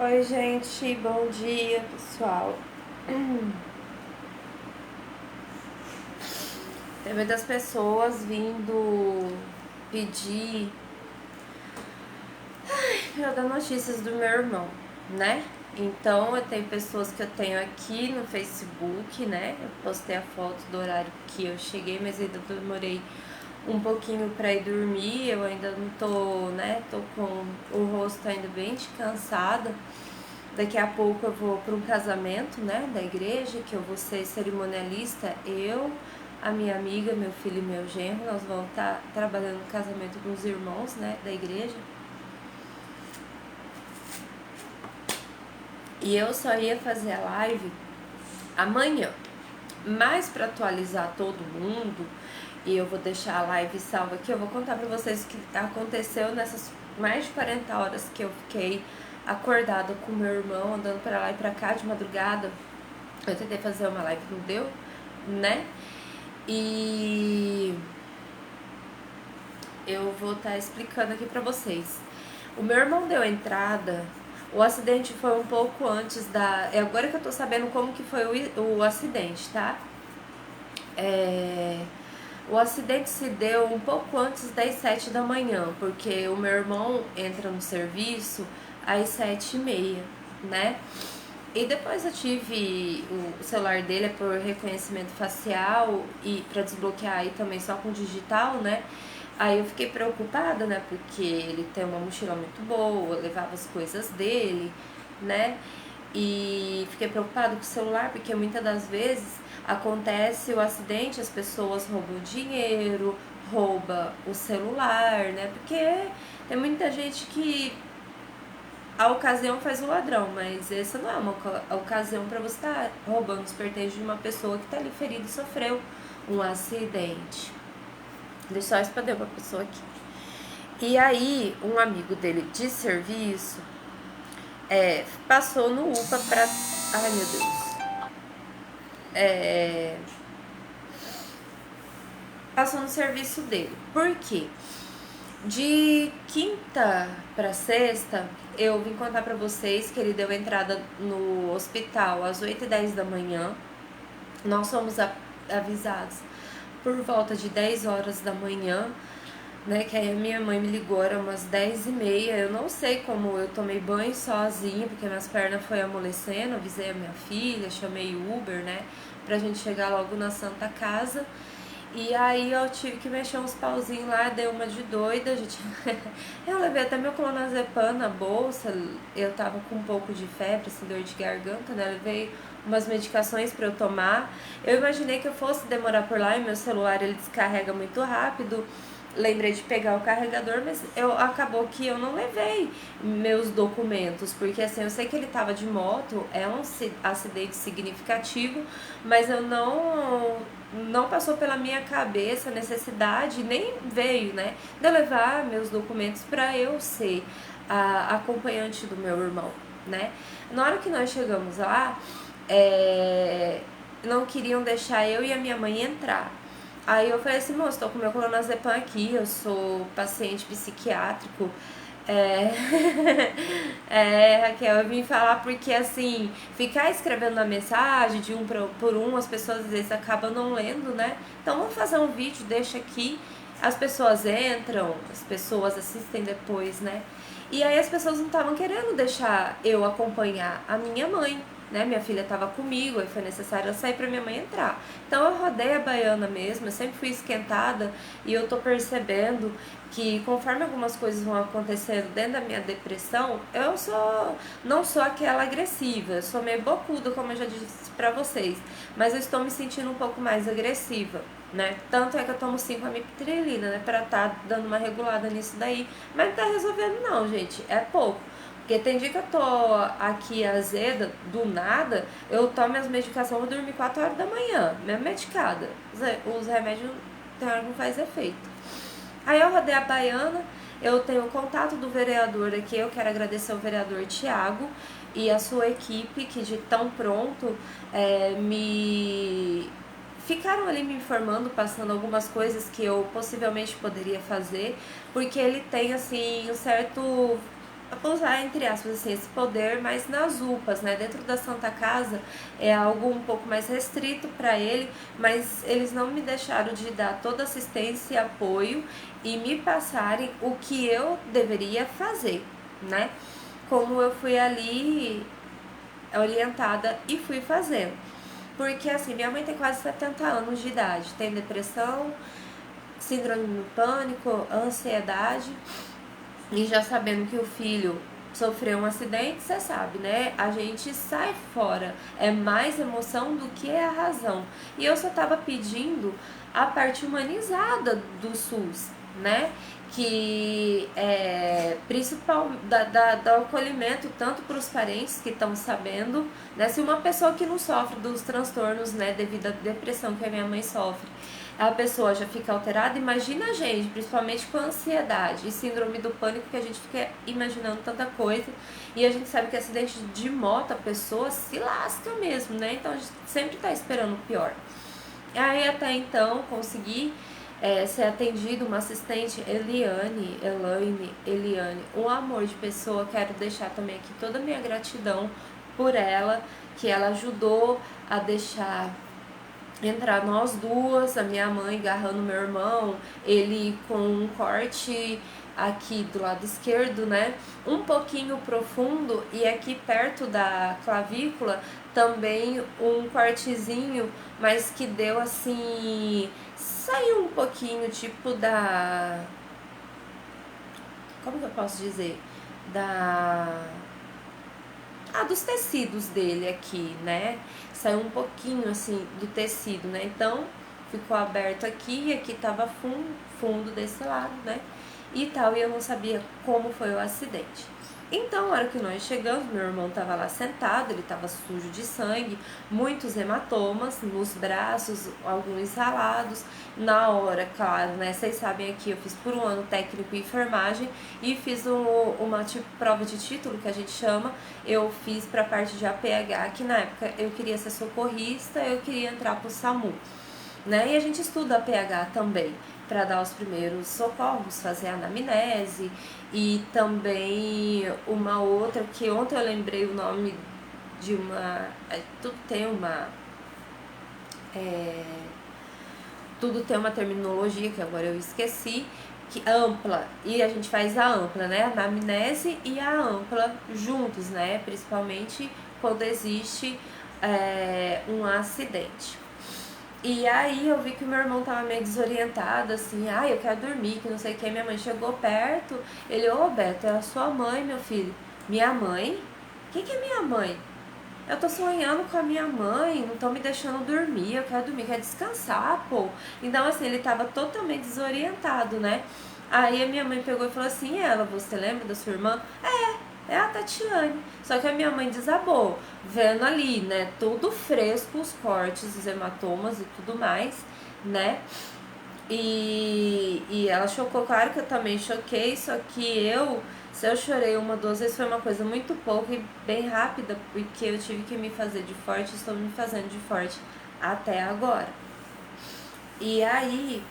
Oi, gente, bom dia, pessoal. Tem muitas pessoas vindo pedir pra eu dar notícias do meu irmão, né? Então, eu tenho pessoas que eu tenho aqui no Facebook, né? Eu postei a foto do horário que eu cheguei, mas ainda demorei um pouquinho pra ir dormir. Eu ainda não tô, né? Tô com o rosto ainda bem cansada. Daqui a pouco eu vou para um casamento, né, da igreja, que eu vou ser cerimonialista. Eu, a minha amiga, meu filho e meu genro, nós vamos estar trabalhando no casamento com os irmãos, né, da igreja. E eu só ia fazer a live amanhã. Mas para atualizar todo mundo, e eu vou deixar a live salva aqui, eu vou contar para vocês o que aconteceu nessas mais de 40 horas que eu fiquei acordada com meu irmão, andando para lá e para cá de madrugada. Eu tentei fazer uma live, não deu, né? E eu vou estar explicando aqui pra vocês. O meu irmão deu entrada. O acidente foi um pouco antes da. É agora que eu tô sabendo como que foi o acidente, tá? O acidente se deu um pouco antes das 7 da manhã, porque o meu irmão entra no serviço às 7h30, né? E depois eu tive o celular dele é por reconhecimento facial e para desbloquear aí também só com digital, né? Aí eu fiquei preocupada, né? Porque ele tem uma mochila muito boa, levava as coisas dele, né? E fiquei preocupada com o celular, porque muitas das vezes acontece o acidente, as pessoas roubam o dinheiro, rouba o celular, né? Porque tem muita gente que a ocasião faz o ladrão, mas essa não é uma ocasião para você estar roubando os pertences de uma pessoa que está ali ferida e sofreu um acidente. Deixa eu só expandir uma pessoa aqui. E aí, um amigo dele de serviço passou no UPA pra. Ai, meu Deus. Passou no serviço dele. Por quê? De quinta para sexta, eu vim contar para vocês que ele deu entrada no hospital às 8h10 da manhã. Nós fomos avisados por volta de 10 horas da manhã, né? Que aí a minha mãe me ligou, era umas 10h30. Eu não sei como eu tomei banho sozinha, porque minhas pernas foi amolecendo. Avisei a minha filha, chamei Uber, né? Pra gente chegar logo na Santa Casa. E aí eu tive que mexer uns pauzinhos lá, dei uma de doida, gente. Eu levei até meu clonazepam na bolsa, eu tava com um pouco de febre, assim, dor de garganta, né? Levei umas medicações para eu tomar. Eu imaginei que eu fosse demorar por lá e meu celular ele descarrega muito rápido. Lembrei de pegar o carregador, mas acabou que eu não levei meus documentos, porque assim, eu sei que ele tava de moto, é um acidente significativo, mas eu não passou pela minha cabeça a necessidade, nem veio, né, de eu levar meus documentos para eu ser a acompanhante do meu irmão, né. Na hora que nós chegamos lá, não queriam deixar eu e a minha mãe entrar. Aí eu falei assim, moço, tô com meu clonazepam aqui, eu sou paciente psiquiátrico. É... Raquel, eu vim falar porque, assim, ficar escrevendo na mensagem de um por um, as pessoas às vezes acabam não lendo, né? Então vamos fazer um vídeo, deixa aqui, as pessoas entram, as pessoas assistem depois, né? E aí as pessoas não estavam querendo deixar eu acompanhar a minha mãe, né? Minha filha estava comigo, aí foi necessário eu sair para minha mãe entrar. Então eu rodei a baiana mesmo, eu sempre fui esquentada e eu tô percebendo que conforme algumas coisas vão acontecendo dentro da minha depressão, não sou aquela agressiva, eu sou meio bocuda, como eu já disse pra vocês, mas eu estou me sentindo um pouco mais agressiva, né? Tanto é que eu tomo 5-amitriptilina, né, pra tá dando uma regulada nisso daí, mas não tá resolvendo não, gente, é pouco. Porque tem dia que eu tô aqui azeda, do nada, eu tomo as medicações, vou dormir 4 horas da manhã, mesmo medicada. Os remédios tem hora que não faz efeito. Aí eu rodei a baiana, eu tenho o contato do vereador aqui, eu quero agradecer ao vereador Tiago e a sua equipe que de tão pronto me ficaram ali me informando, passando algumas coisas que eu possivelmente poderia fazer, porque ele tem assim um certo vou usar entre aspas assim, esse poder, mas nas UPAs, né? Dentro da Santa Casa é algo um pouco mais restrito para ele, mas eles não me deixaram de dar toda assistência e apoio e me passarem o que eu deveria fazer, né? Como eu fui ali orientada e fui fazendo. Porque assim, minha mãe tem quase 70 anos de idade, tem depressão, síndrome do pânico, ansiedade, e já sabendo que o filho sofreu um acidente, você sabe, né? A gente sai fora, é mais emoção do que a razão. E eu só tava pedindo a parte humanizada do SUS, né? Que é principal do acolhimento tanto para os parentes que estão sabendo, né? Se uma pessoa que não sofre dos transtornos, né, devido à depressão que a minha mãe sofre, a pessoa já fica alterada, imagina a gente, principalmente com ansiedade e síndrome do pânico, que a gente fica imaginando tanta coisa, e a gente sabe que acidente de moto a pessoa se lasca mesmo, né? Então a gente sempre tá esperando o pior. Aí até então consegui ser atendido, uma assistente, Eliane, um amor de pessoa. Quero deixar também aqui toda a minha gratidão por ela, que ela ajudou a deixar entrar nós duas, a minha mãe agarrando meu irmão, ele com um corte aqui do lado esquerdo, né, um pouquinho profundo, e aqui perto da clavícula também um cortezinho, mas que deu assim, saiu um pouquinho tipo da, como que eu posso dizer, dos tecidos dele aqui, né? Saiu um pouquinho assim do tecido, né? Então ficou aberto aqui e aqui tava fundo desse lado, né? E tal, e eu não sabia como foi o acidente. Então, na hora que nós chegamos, meu irmão estava lá sentado, ele estava sujo de sangue, muitos hematomas nos braços, alguns ralados. Na hora, claro, né, vocês sabem aqui, eu fiz por um ano técnico em enfermagem e fiz uma tipo, prova de título, que a gente chama. Eu fiz para a parte de APH, que na época eu queria ser socorrista, eu queria entrar pro SAMU, né? E a gente estuda APH também, para dar os primeiros socorros, fazer a anamnese, e também uma outra que ontem eu lembrei o nome de uma, tudo tem uma tudo tem uma terminologia que agora eu esqueci, que ampla, e a gente faz a ampla, né, a anamnese e a ampla juntos, né, principalmente quando existe um acidente. E aí eu vi que o meu irmão tava meio desorientado, assim, eu quero dormir, que não sei o que. Minha mãe chegou perto, ele, ô Beto, é a sua mãe, meu filho. Minha mãe? Quem que é minha mãe? Eu tô sonhando com a minha mãe, não tô me deixando dormir, eu quero dormir, quero descansar, pô. Então, assim, ele tava totalmente desorientado, né? Aí a minha mãe pegou e falou assim, você lembra da sua irmã? É a Tatiane. Só que a minha mãe desabou, vendo ali, né, tudo fresco, os cortes, os hematomas e tudo mais, né? E ela chocou, claro que eu também choquei, só que se eu chorei uma, duas vezes, foi uma coisa muito pouca e bem rápida, porque eu tive que me fazer de forte, estou me fazendo de forte até agora. E aí,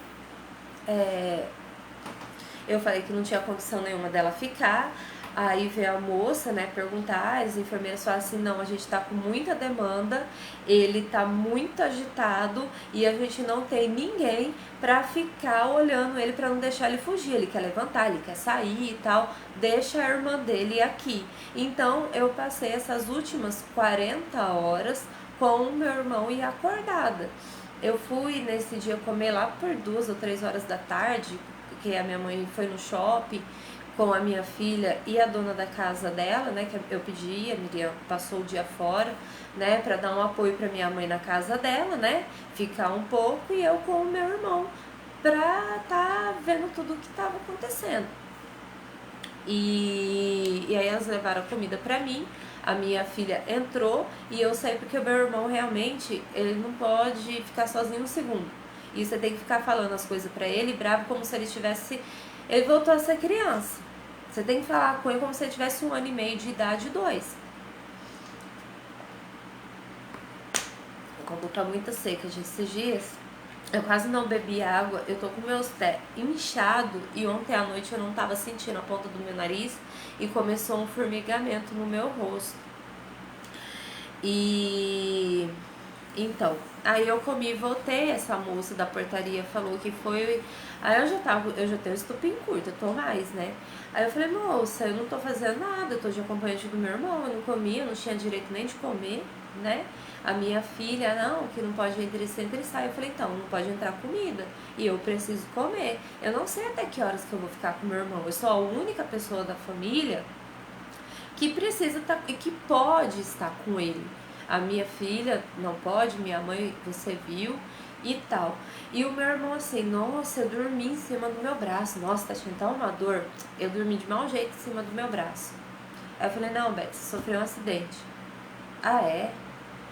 eu falei que não tinha condição nenhuma dela ficar. Aí veio a moça, né, perguntar, as enfermeiras falaram assim, não, a gente tá com muita demanda, ele tá muito agitado e a gente não tem ninguém pra ficar olhando ele, pra não deixar ele fugir, ele quer levantar, ele quer sair e tal, deixa a irmã dele aqui. Então eu passei essas últimas 40 horas com o meu irmão e acordada. Eu fui nesse dia comer lá por 2 ou 3 horas da tarde, porque a minha mãe foi no shopping com a minha filha e a dona da casa dela, né, que eu pedi, a Miriam passou o dia fora, né, para dar um apoio para minha mãe na casa dela, né, ficar um pouco, e eu com o meu irmão pra tá vendo tudo o que tava acontecendo. E aí elas levaram a comida pra mim, a minha filha entrou e eu saí porque o meu irmão realmente, ele não pode ficar sozinho um segundo. E você tem que ficar falando as coisas pra ele, bravo, como se ele tivesse... Ele voltou a ser criança. Você tem que falar com ele como se ele tivesse 1 ano e meio de idade, 2. A boca tá muito seca esses dias. Eu quase não bebi água, eu tô com meus pés inchados e ontem à noite eu não tava sentindo a ponta do meu nariz e começou um formigamento no meu rosto. E então, aí eu comi e voltei, essa moça da portaria falou que foi. Aí eu já tenho estupim curto, eu tô mais, né? Aí eu falei, moça, eu não tô fazendo nada, eu tô de acompanhante do meu irmão, eu não comi, eu não tinha direito nem de comer, né? A minha filha, não, que não pode entre e entra e sai. Eu falei, então, não pode entrar comida. E eu preciso comer. Eu não sei até que horas que eu vou ficar com meu irmão. Eu sou a única pessoa da família que precisa estar e que pode estar com ele. A minha filha não pode, minha mãe, você viu, e tal. E o meu irmão assim, nossa, eu dormi em cima do meu braço. Nossa, tá tinha tão uma dor. Eu dormi de mau jeito em cima do meu braço. Aí eu falei, não, Beth, você sofreu um acidente. Ah, é?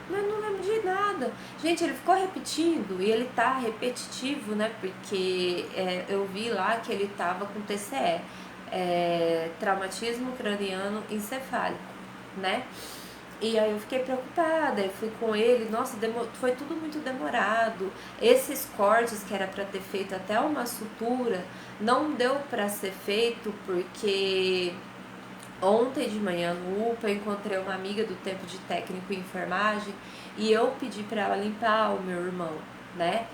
Mas não lembro de nada. Gente, ele ficou repetindo e ele tá repetitivo, né? Porque eu vi lá que ele tava com TCE, traumatismo craniano encefálico, né? E aí eu fiquei preocupada, eu fui com ele, nossa, foi tudo muito demorado. Esses cortes que era para ter feito até uma sutura, não deu para ser feito porque ontem de manhã no UPA eu encontrei uma amiga do tempo de técnico em enfermagem e eu pedi para ela limpar o meu irmão, né?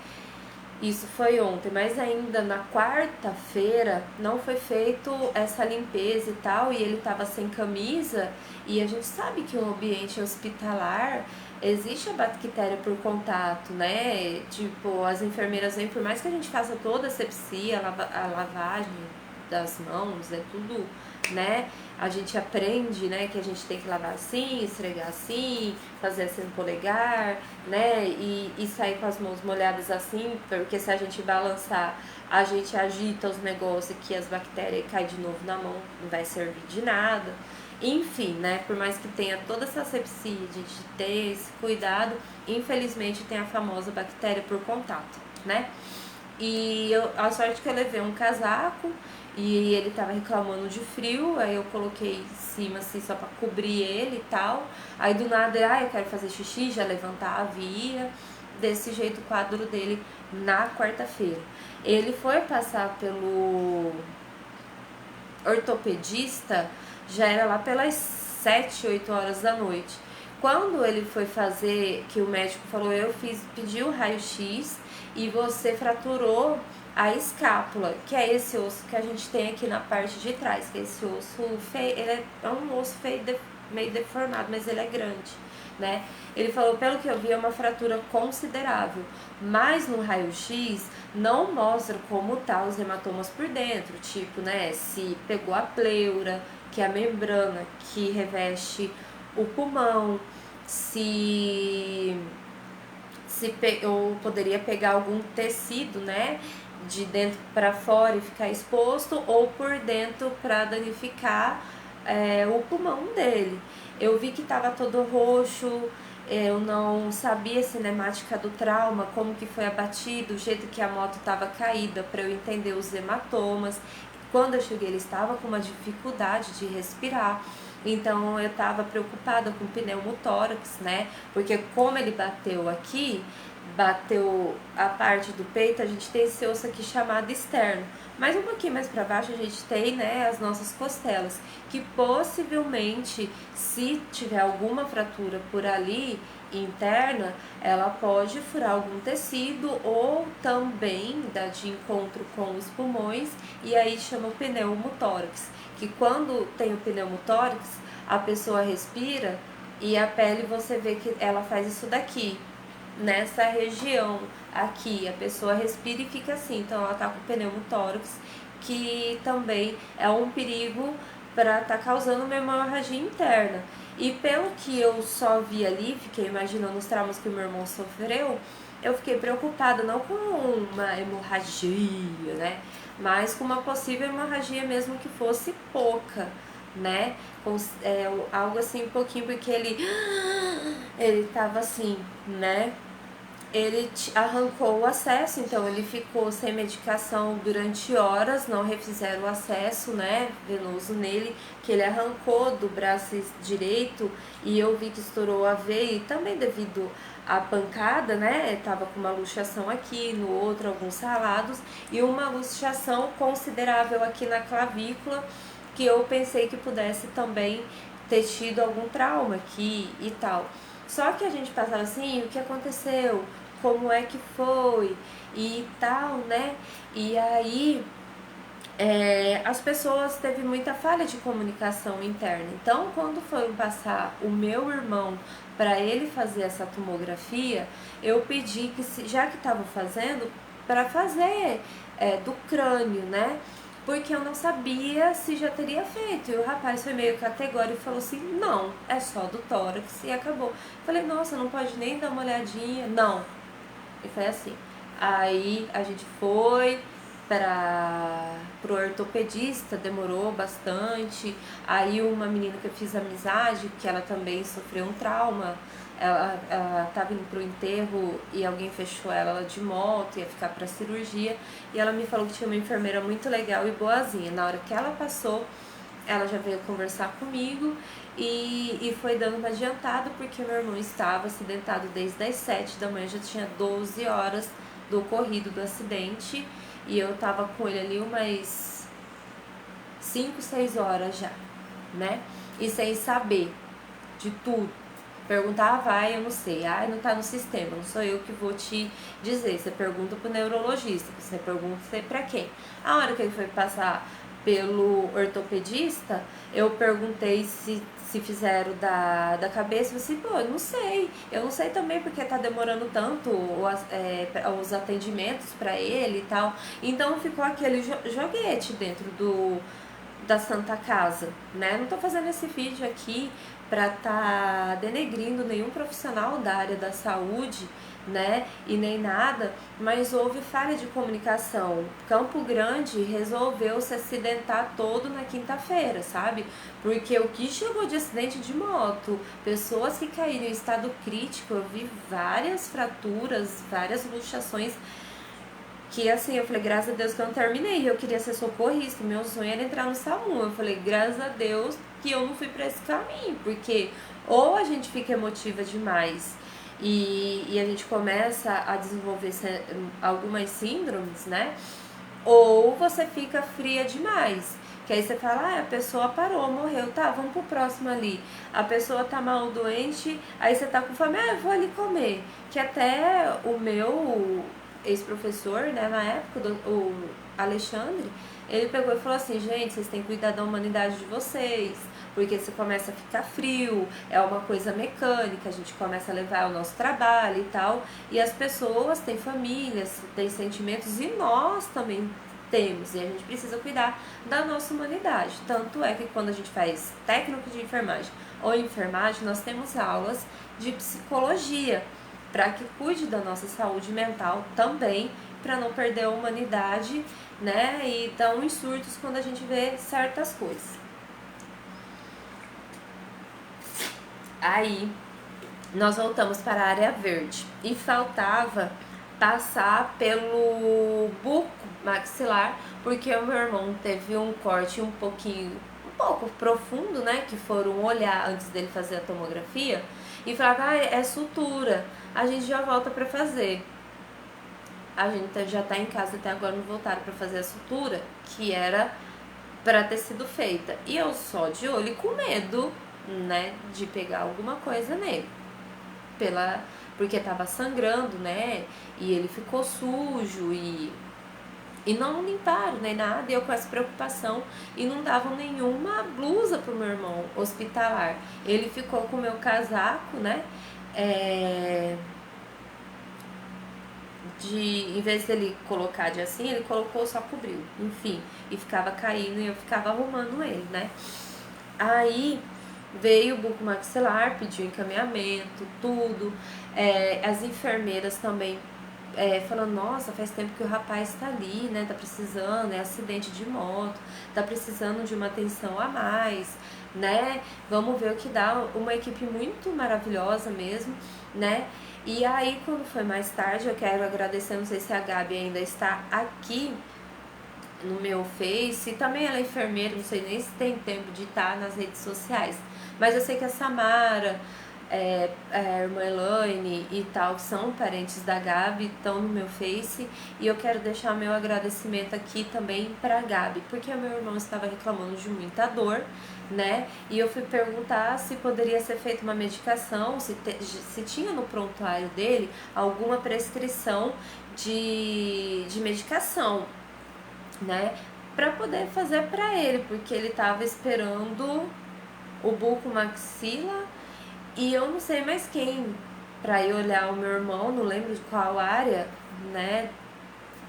Isso foi ontem, mas ainda na quarta-feira não foi feito essa limpeza e tal, e ele tava sem camisa, e a gente sabe que o ambiente hospitalar existe a bactéria por contato, né? Tipo, as enfermeiras vêm, por mais que a gente faça toda a asepsia, a lavagem das mãos, é tudo, né? A gente aprende, né, que a gente tem que lavar assim, esfregar assim, fazer assim no polegar, né, e sair com as mãos molhadas assim, porque se a gente balançar, a gente agita os negócios que as bactérias caem de novo na mão, não vai servir de nada. Enfim, né, por mais que tenha toda essa asepsia, a gente ter esse cuidado, infelizmente tem a famosa bactéria por contato, né. E a sorte que eu levei um casaco e ele tava reclamando de frio, aí eu coloquei em cima assim só pra cobrir ele e tal. Aí do nada, eu quero fazer xixi, já levantava e ia. Desse jeito o quadro dele na quarta-feira. Ele foi passar pelo ortopedista, já era lá pelas 7, 8 horas da noite. Quando ele foi fazer, que o médico falou, pedi o raio-x e você fraturou a escápula, que é esse osso que a gente tem aqui na parte de trás, que é esse osso feio, ele é um osso feio, meio deformado, mas ele é grande, né? Ele falou, pelo que eu vi, é uma fratura considerável, mas no raio-x não mostra como tá os hematomas por dentro, tipo, né, se pegou a pleura, que é a membrana que reveste o pulmão, se eu poderia pegar algum tecido, né, de dentro para fora e ficar exposto, ou por dentro para danificar o pulmão dele. Eu vi que estava todo roxo, eu não sabia a cinemática do trauma, como que foi abatido, o jeito que a moto estava caída, para eu entender os hematomas. Quando eu cheguei, ele estava com uma dificuldade de respirar. Então eu estava preocupada com o pneumotórax, né? Porque como ele bateu aqui, bateu a parte do peito, a gente tem esse osso aqui chamado externo. Mas um pouquinho mais para baixo a gente tem, né, as nossas costelas, que possivelmente, se tiver alguma fratura por ali interna, ela pode furar algum tecido ou também dar de encontro com os pulmões, e aí chama o pneumotórax, que quando tem o pneumotórax, a pessoa respira e a pele você vê que ela faz isso daqui, nessa região aqui, a pessoa respira e fica assim, então ela tá com pneumotórax, que também é um perigo para tá causando uma hemorragia interna. E pelo que eu só vi ali, fiquei imaginando os traumas que o meu irmão sofreu, eu fiquei preocupada não com uma hemorragia, né, mas com uma possível hemorragia mesmo que fosse pouca, né, algo assim um pouquinho, porque ele tava assim, né, arrancou o acesso, então ele ficou sem medicação durante horas, não refizeram o acesso, né, venoso nele, que ele arrancou do braço direito e eu vi que estourou a veia, e também devido à pancada, né, tava com uma luxação aqui, no outro alguns ralados e uma luxação considerável aqui na clavícula, que eu pensei que pudesse também ter tido algum trauma aqui e tal. Só que a gente passava assim, o que aconteceu? Como é que foi? E tal, né? E aí as pessoas teve muita falha de comunicação interna. Então, quando foram passar o meu irmão para ele fazer essa tomografia, eu pedi que, já que estava fazendo, para fazer do crânio, né? Porque eu não sabia se já teria feito. E o rapaz foi meio categórico e falou assim: não, é só do tórax e acabou. Falei: nossa, não pode nem dar uma olhadinha? Não. E foi assim. Aí a gente foi para pro ortopedista, demorou bastante. Aí uma menina que eu fiz amizade, que ela também sofreu um trauma, ela tava indo pro enterro e alguém fechou ela de moto, ia ficar pra cirurgia, e ela me falou que tinha uma enfermeira muito legal e boazinha. Na hora que ela passou, ela já veio conversar comigo e foi dando uma adiantada, porque meu irmão estava acidentado desde as 7 da manhã, já tinha 12 horas do ocorrido do acidente, e eu tava com ele ali umas 5, 6 horas já, né? E sem saber de tudo. Perguntar, vai, eu não sei. Ah, não tá no sistema, não sou eu que vou te dizer. Você pergunta pro neurologista, você pergunta pra quem. A hora que ele foi passar pelo ortopedista, eu perguntei se fizeram da cabeça, eu disse, pô, eu não sei também porque tá demorando tanto os atendimentos pra ele e tal. Então ficou aquele joguete dentro da Santa Casa, né? Não tô fazendo esse vídeo aqui para tá denegrindo nenhum profissional da área da saúde, né? E nem nada, mas houve falha de comunicação. Campo Grande resolveu se acidentar todo na quinta-feira, sabe? Porque o que chegou de acidente de moto, pessoas que caíram em estado crítico, eu vi várias fraturas, várias luxações, que assim, eu falei, graças a Deus que eu não terminei, eu queria ser socorrista, meu sonho era entrar no SAMU. Eu falei, graças a Deus que eu não fui pra esse caminho, porque ou a gente fica emotiva demais e a gente começa a desenvolver algumas síndromes, né? Ou você fica fria demais. Que aí você fala, ah, a pessoa parou, morreu, tá, vamos pro próximo ali. A pessoa tá mal doente, aí você tá com fome, ah, eu vou ali comer. Que até o meu ex-professor, né, na época, o Alexandre, ele pegou e falou assim, gente, vocês têm que cuidar da humanidade de vocês, porque você começa a ficar frio, é uma coisa mecânica, a gente começa a levar o nosso trabalho e tal, e as pessoas têm famílias, têm sentimentos, e nós também temos, e a gente precisa cuidar da nossa humanidade. Tanto é que quando a gente faz técnico de enfermagem ou enfermagem, nós temos aulas de psicologia, para que cuide da nossa saúde mental também, para não perder a humanidade, né? E dar uns surtos quando a gente vê certas coisas. Aí, nós voltamos para a área verde e faltava passar pelo buco maxilar, porque o meu irmão teve um corte um pouco profundo, né? Que foram olhar antes dele fazer a tomografia e falava, ah, é sutura, a gente já volta para fazer. A gente já tá em casa até agora, não voltaram para fazer a sutura, que era para ter sido feita. E eu só de olho e com medo, né, de pegar alguma coisa nele. Porque tava sangrando, né? E ele ficou sujo e não limparam nem nada, e eu com essa preocupação, e não davam nenhuma blusa pro meu irmão hospitalar. Ele ficou com o meu casaco, né? Em vez dele colocar de assim, ele colocou, só cobriu, enfim, e ficava caindo e eu ficava arrumando ele, né? Aí veio o buco maxilar, pediu encaminhamento, tudo. As enfermeiras também falando, nossa, faz tempo que o rapaz tá ali, né, tá precisando, é acidente de moto, tá precisando de uma atenção a mais, né, vamos ver o que dá, uma equipe muito maravilhosa mesmo, né, e aí quando foi mais tarde, eu quero agradecer, não sei se a Gabi ainda está aqui no meu Face, e também ela é enfermeira, não sei nem se tem tempo de estar nas redes sociais, mas eu sei que a Samara, a irmã Elaine e tal, que são parentes da Gabi, estão no meu Face, e eu quero deixar meu agradecimento aqui também pra Gabi, porque o meu irmão estava reclamando de muita dor, né, e eu fui perguntar se poderia ser feita uma medicação, se tinha no prontuário dele alguma prescrição de medicação, né, para poder fazer para ele, porque ele tava esperando o bucomaxila e eu não sei mais quem para ir olhar o meu irmão, não lembro de qual área, né,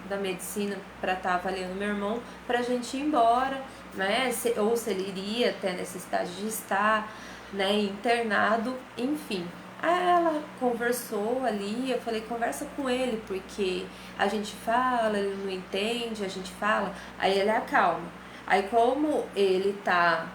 da medicina para estar avaliando meu irmão, pra gente ir embora, né, ou se ele iria ter necessidade de estar, né, internado, enfim. Aí ela conversou ali, eu falei, conversa com ele, porque a gente fala, ele não entende, a gente fala, aí ele acalma. Aí como ele tá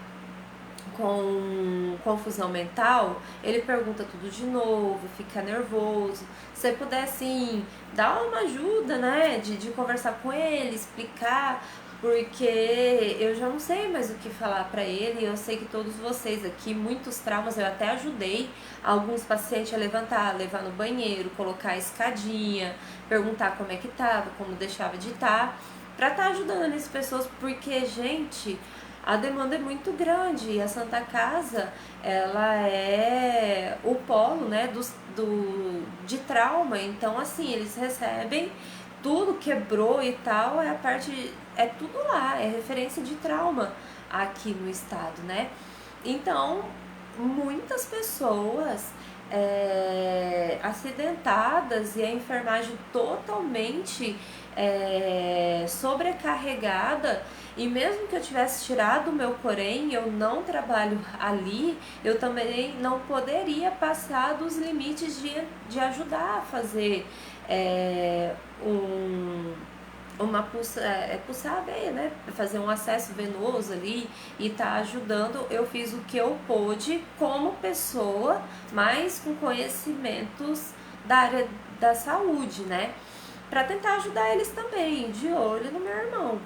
com confusão mental, ele pergunta tudo de novo, fica nervoso. Se você puder, assim, dar uma ajuda, né, de conversar com ele, explicar, porque eu já não sei mais o que falar pra ele. Eu sei que todos vocês aqui, muitos traumas, eu até ajudei alguns pacientes a levantar, levar no banheiro, colocar a escadinha, perguntar como é que tava, como deixava de estar, pra estar ajudando as pessoas, porque, gente, a demanda é muito grande e a Santa Casa, ela é o polo, né, de trauma. Então, assim, eles recebem tudo, quebrou e tal, é a parte, é tudo lá, é referência de trauma aqui no estado, né? Então, muitas pessoas acidentadas e a enfermagem totalmente sobrecarregada. E mesmo que eu tivesse tirado o meu porém, eu não trabalho ali, eu também não poderia passar dos limites de ajudar a fazer um, pulsar a veia, né? Fazer um acesso venoso ali e tá ajudando. Eu fiz o que eu pude como pessoa, mas com conhecimentos da área da saúde, né? Pra tentar ajudar eles também, de olho no meu irmão.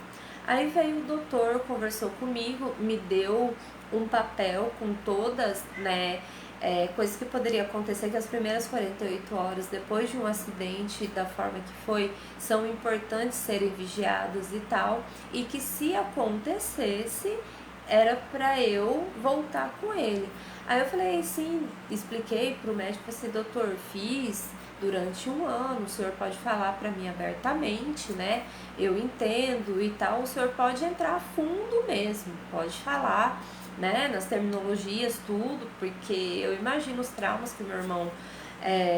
Aí veio o doutor, conversou comigo, me deu um papel com todas, né, coisas que poderia acontecer, que as primeiras 48 horas depois de um acidente, da forma que foi, são importantes serem vigiadas e tal, e que se acontecesse, era pra eu voltar com ele. Aí eu falei, sim, expliquei pro médico, assim, doutor, fiz durante um ano, o senhor pode falar para mim abertamente, né? Eu entendo e tal, o senhor pode entrar a fundo mesmo, pode falar, né? Nas terminologias, tudo, porque eu imagino os traumas que meu irmão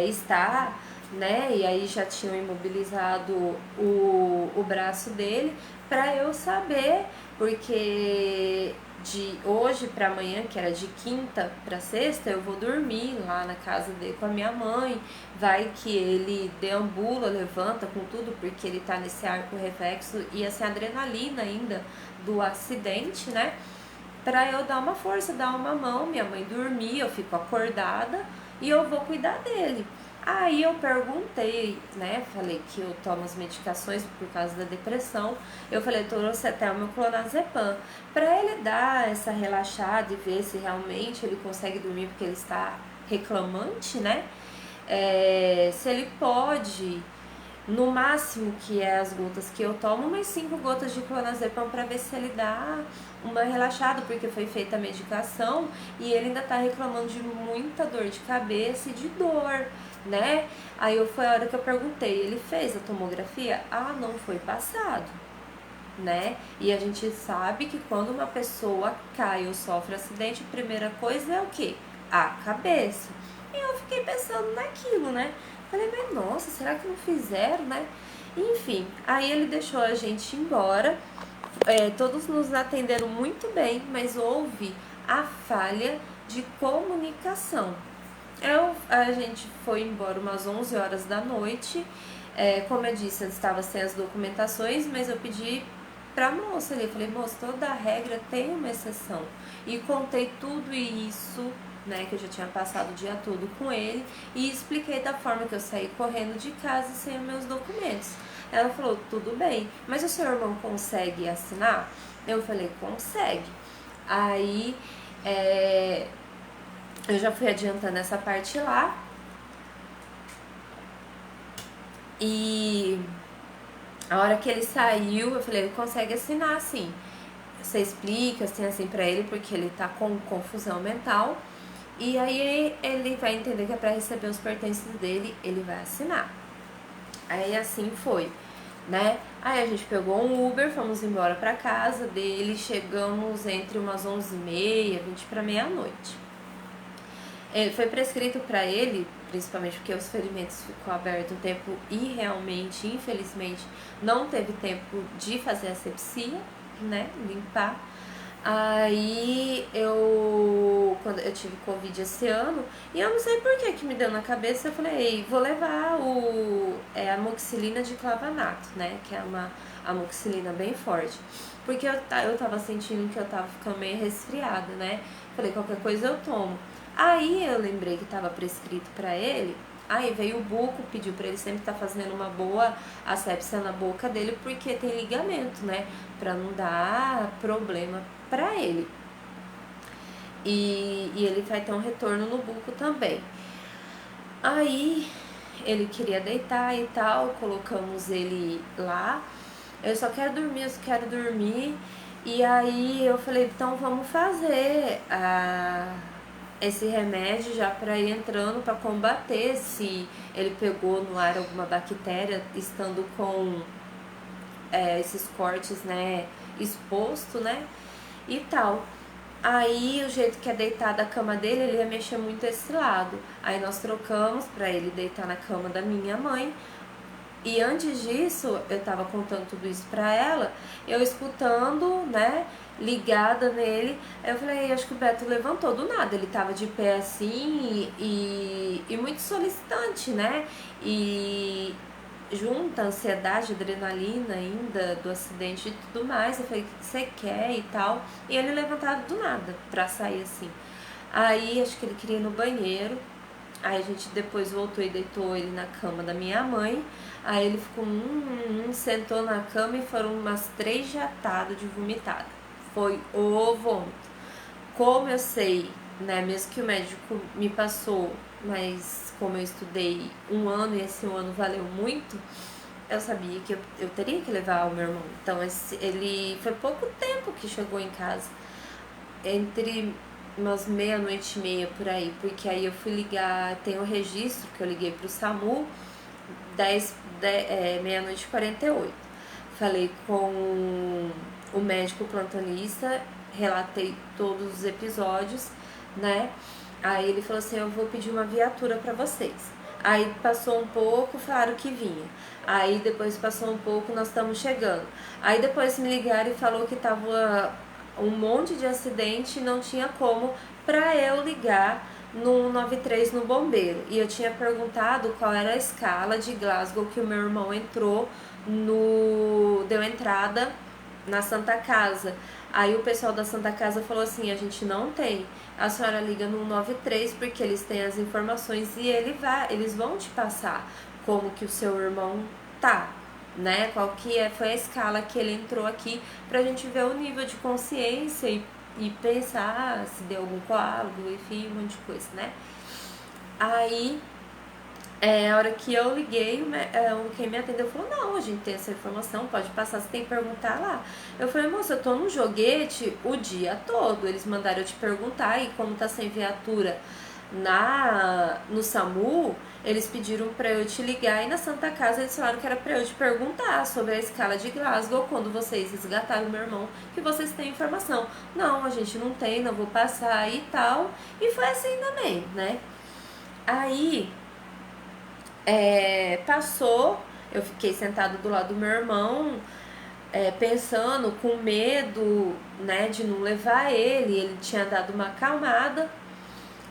está, né? E aí já tinham imobilizado o braço dele, para eu saber, porque de hoje para amanhã, que era de quinta para sexta, eu vou dormir lá na casa dele com a minha mãe. Vai que ele deambula, levanta com tudo, porque ele tá nesse arco reflexo e essa adrenalina ainda do acidente, né? Pra eu dar uma força, dar uma mão, minha mãe dormir, eu fico acordada e eu vou cuidar dele. Aí eu perguntei, né? Falei que eu tomo as medicações por causa da depressão. Eu falei, trouxe até o meu clonazepam, pra ele dar essa relaxada e ver se realmente ele consegue dormir, porque ele está reclamante, né? Se ele pode, no máximo, que é as gotas que eu tomo, umas 5 gotas de clonazepam para ver se ele dá uma relaxada, porque foi feita a medicação e ele ainda tá reclamando de muita dor de cabeça e de dor, né? Aí foi a hora que eu perguntei, ele fez a tomografia? Ah, não foi passado, né? E a gente sabe que quando uma pessoa cai ou sofre acidente, a primeira coisa é o quê? A cabeça. E eu fiquei pensando naquilo, né? Falei, mas nossa, será que não fizeram, né? Enfim, aí ele deixou a gente ir embora. Todos nos atenderam muito bem, mas houve a falha de comunicação. A gente foi embora umas 11 horas da noite. Como eu disse, eu estava sem as documentações, mas eu pedi pra moça ali, eu falei, moça, toda regra tem uma exceção. E contei tudo isso, né, que eu já tinha passado o dia todo com ele, e expliquei da forma que eu saí correndo de casa sem os meus documentos. Ela falou, tudo bem, mas o seu irmão consegue assinar? Eu falei, consegue. Aí, eu já fui adiantando essa parte lá, e a hora que ele saiu, eu falei, ele consegue assinar sim. Você explica assim pra ele, porque ele tá com confusão mental. E aí ele vai entender que é pra receber os pertences dele, ele vai assinar. Aí assim foi, né? Aí a gente pegou um Uber, fomos embora pra casa dele, chegamos entre umas 11h30, 20 para meia-noite. Foi prescrito pra ele, principalmente porque os ferimentos ficou aberto um tempo e realmente, infelizmente, não teve tempo de fazer asepsia, né? Limpar. Aí quando eu tive Covid esse ano, e eu não sei por que me deu na cabeça, eu falei, vou levar a amoxicilina de clavanato, né? Que é uma amoxicilina bem forte. Porque eu tava sentindo que eu tava ficando meio resfriada, né? Falei, qualquer coisa eu tomo. Aí eu lembrei que tava prescrito pra ele. Aí veio o buco, pediu pra ele sempre estar fazendo uma boa asepsia na boca dele, porque tem ligamento, né? Pra não dar problema pra ele. E ele vai ter um retorno no buco também. Aí ele queria deitar e tal, colocamos ele lá. Eu só quero dormir, eu só quero dormir. E aí eu falei, então vamos fazer esse remédio já para ir entrando para combater se ele pegou no ar alguma bactéria estando com esses cortes, né, exposto, né, e tal. Aí o jeito que é deitar da cama dele, ele ia mexer muito esse lado. Aí nós trocamos para ele deitar na cama da minha mãe. E antes disso, eu tava contando tudo isso pra ela, eu escutando, né, ligada nele. Aí eu falei, acho que o Beto levantou do nada. Ele tava de pé assim e muito solicitante, né? E junta ansiedade, adrenalina ainda do acidente e tudo mais. Eu falei, o que você quer e tal. E ele levantado do nada pra sair assim. Aí acho que ele queria ir no banheiro. Aí a gente depois voltou e deitou ele na cama da minha mãe. Aí ele ficou, sentou na cama e foram umas 3 jatadas de vomitada. Foi o vômito. Como eu sei, né, mesmo que o médico me passou, mas como eu estudei um ano e esse um ano valeu muito, eu sabia que eu teria que levar o meu irmão. Então ele foi pouco tempo que chegou em casa. Entre umas meia-noite e meia por aí, porque aí eu fui ligar, tem o registro que eu liguei pro SAMU, meia-noite e 48. Falei com o médico plantonista, relatei todos os episódios, né? Aí ele falou assim, eu vou pedir uma viatura para vocês. Aí passou um pouco, falaram que vinha. Aí depois passou um pouco, nós estamos chegando. Aí depois me ligaram e falou que tava um monte de acidente e não tinha como para eu ligar no 93 no bombeiro. E eu tinha perguntado qual era a escala de Glasgow que o meu irmão deu entrada na Santa Casa. Aí o pessoal da Santa Casa falou assim, a gente não tem. A senhora liga no 93 porque eles têm as informações e eles vão te passar como que o seu irmão tá, né? Qual que foi a escala que ele entrou aqui pra gente ver o nível de consciência e pensar se deu algum coágulo, enfim, um monte de coisa, né? Aí, a hora que eu liguei, quem me atendeu falou, não, a gente tem essa informação, pode passar, você tem que perguntar lá. Eu falei, moça, eu tô no joguete o dia todo, eles mandaram eu te perguntar, e como tá sem viatura no SAMU, eles pediram pra eu te ligar, e na Santa Casa eles falaram que era pra eu te perguntar sobre a escala de Glasgow, quando vocês resgataram o meu irmão, que vocês têm informação. Não, a gente não tem, não vou passar e tal, e foi assim também, né? Aí, passou, eu fiquei sentado do lado do meu irmão, pensando, com medo, né, de não levar ele tinha dado uma acalmada.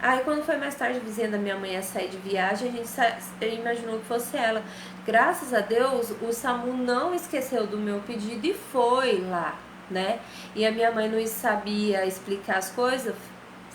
Aí quando foi mais tarde, a vizinha da minha mãe ia sair de viagem, a gente imaginou que fosse ela. Graças a Deus, o SAMU não esqueceu do meu pedido e foi lá, né? E a minha mãe não sabia explicar as coisas.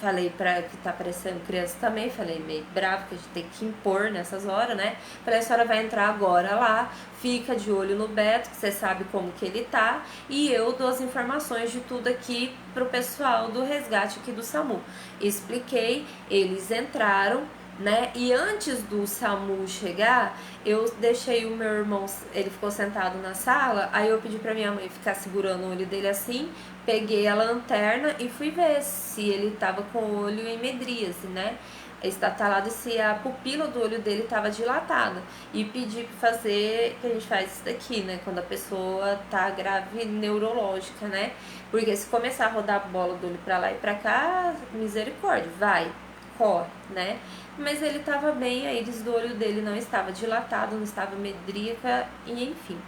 Falei pra que tá parecendo criança também, falei meio bravo, que a gente tem que impor nessas horas, né? Falei, a senhora vai entrar agora lá, fica de olho no Beto, que você sabe como que ele tá, e eu dou as informações de tudo aqui pro pessoal do resgate aqui do SAMU. Expliquei, eles entraram, né? E antes do SAMU chegar, eu deixei o meu irmão, ele ficou sentado na sala, aí eu pedi pra minha mãe ficar segurando o olho dele assim, peguei a lanterna e fui ver se ele tava com o olho em medríase, né? Estatalado, se a pupila do olho dele estava dilatada. E pedi para fazer, que a gente faz isso daqui, né? Quando a pessoa tá grave neurológica, né? Porque se começar a rodar a bola do olho pra lá e pra cá, misericórdia, vai, corre, né? Mas ele tava bem, a íris do olho dele não estava dilatado, não estava medríaca, e enfim.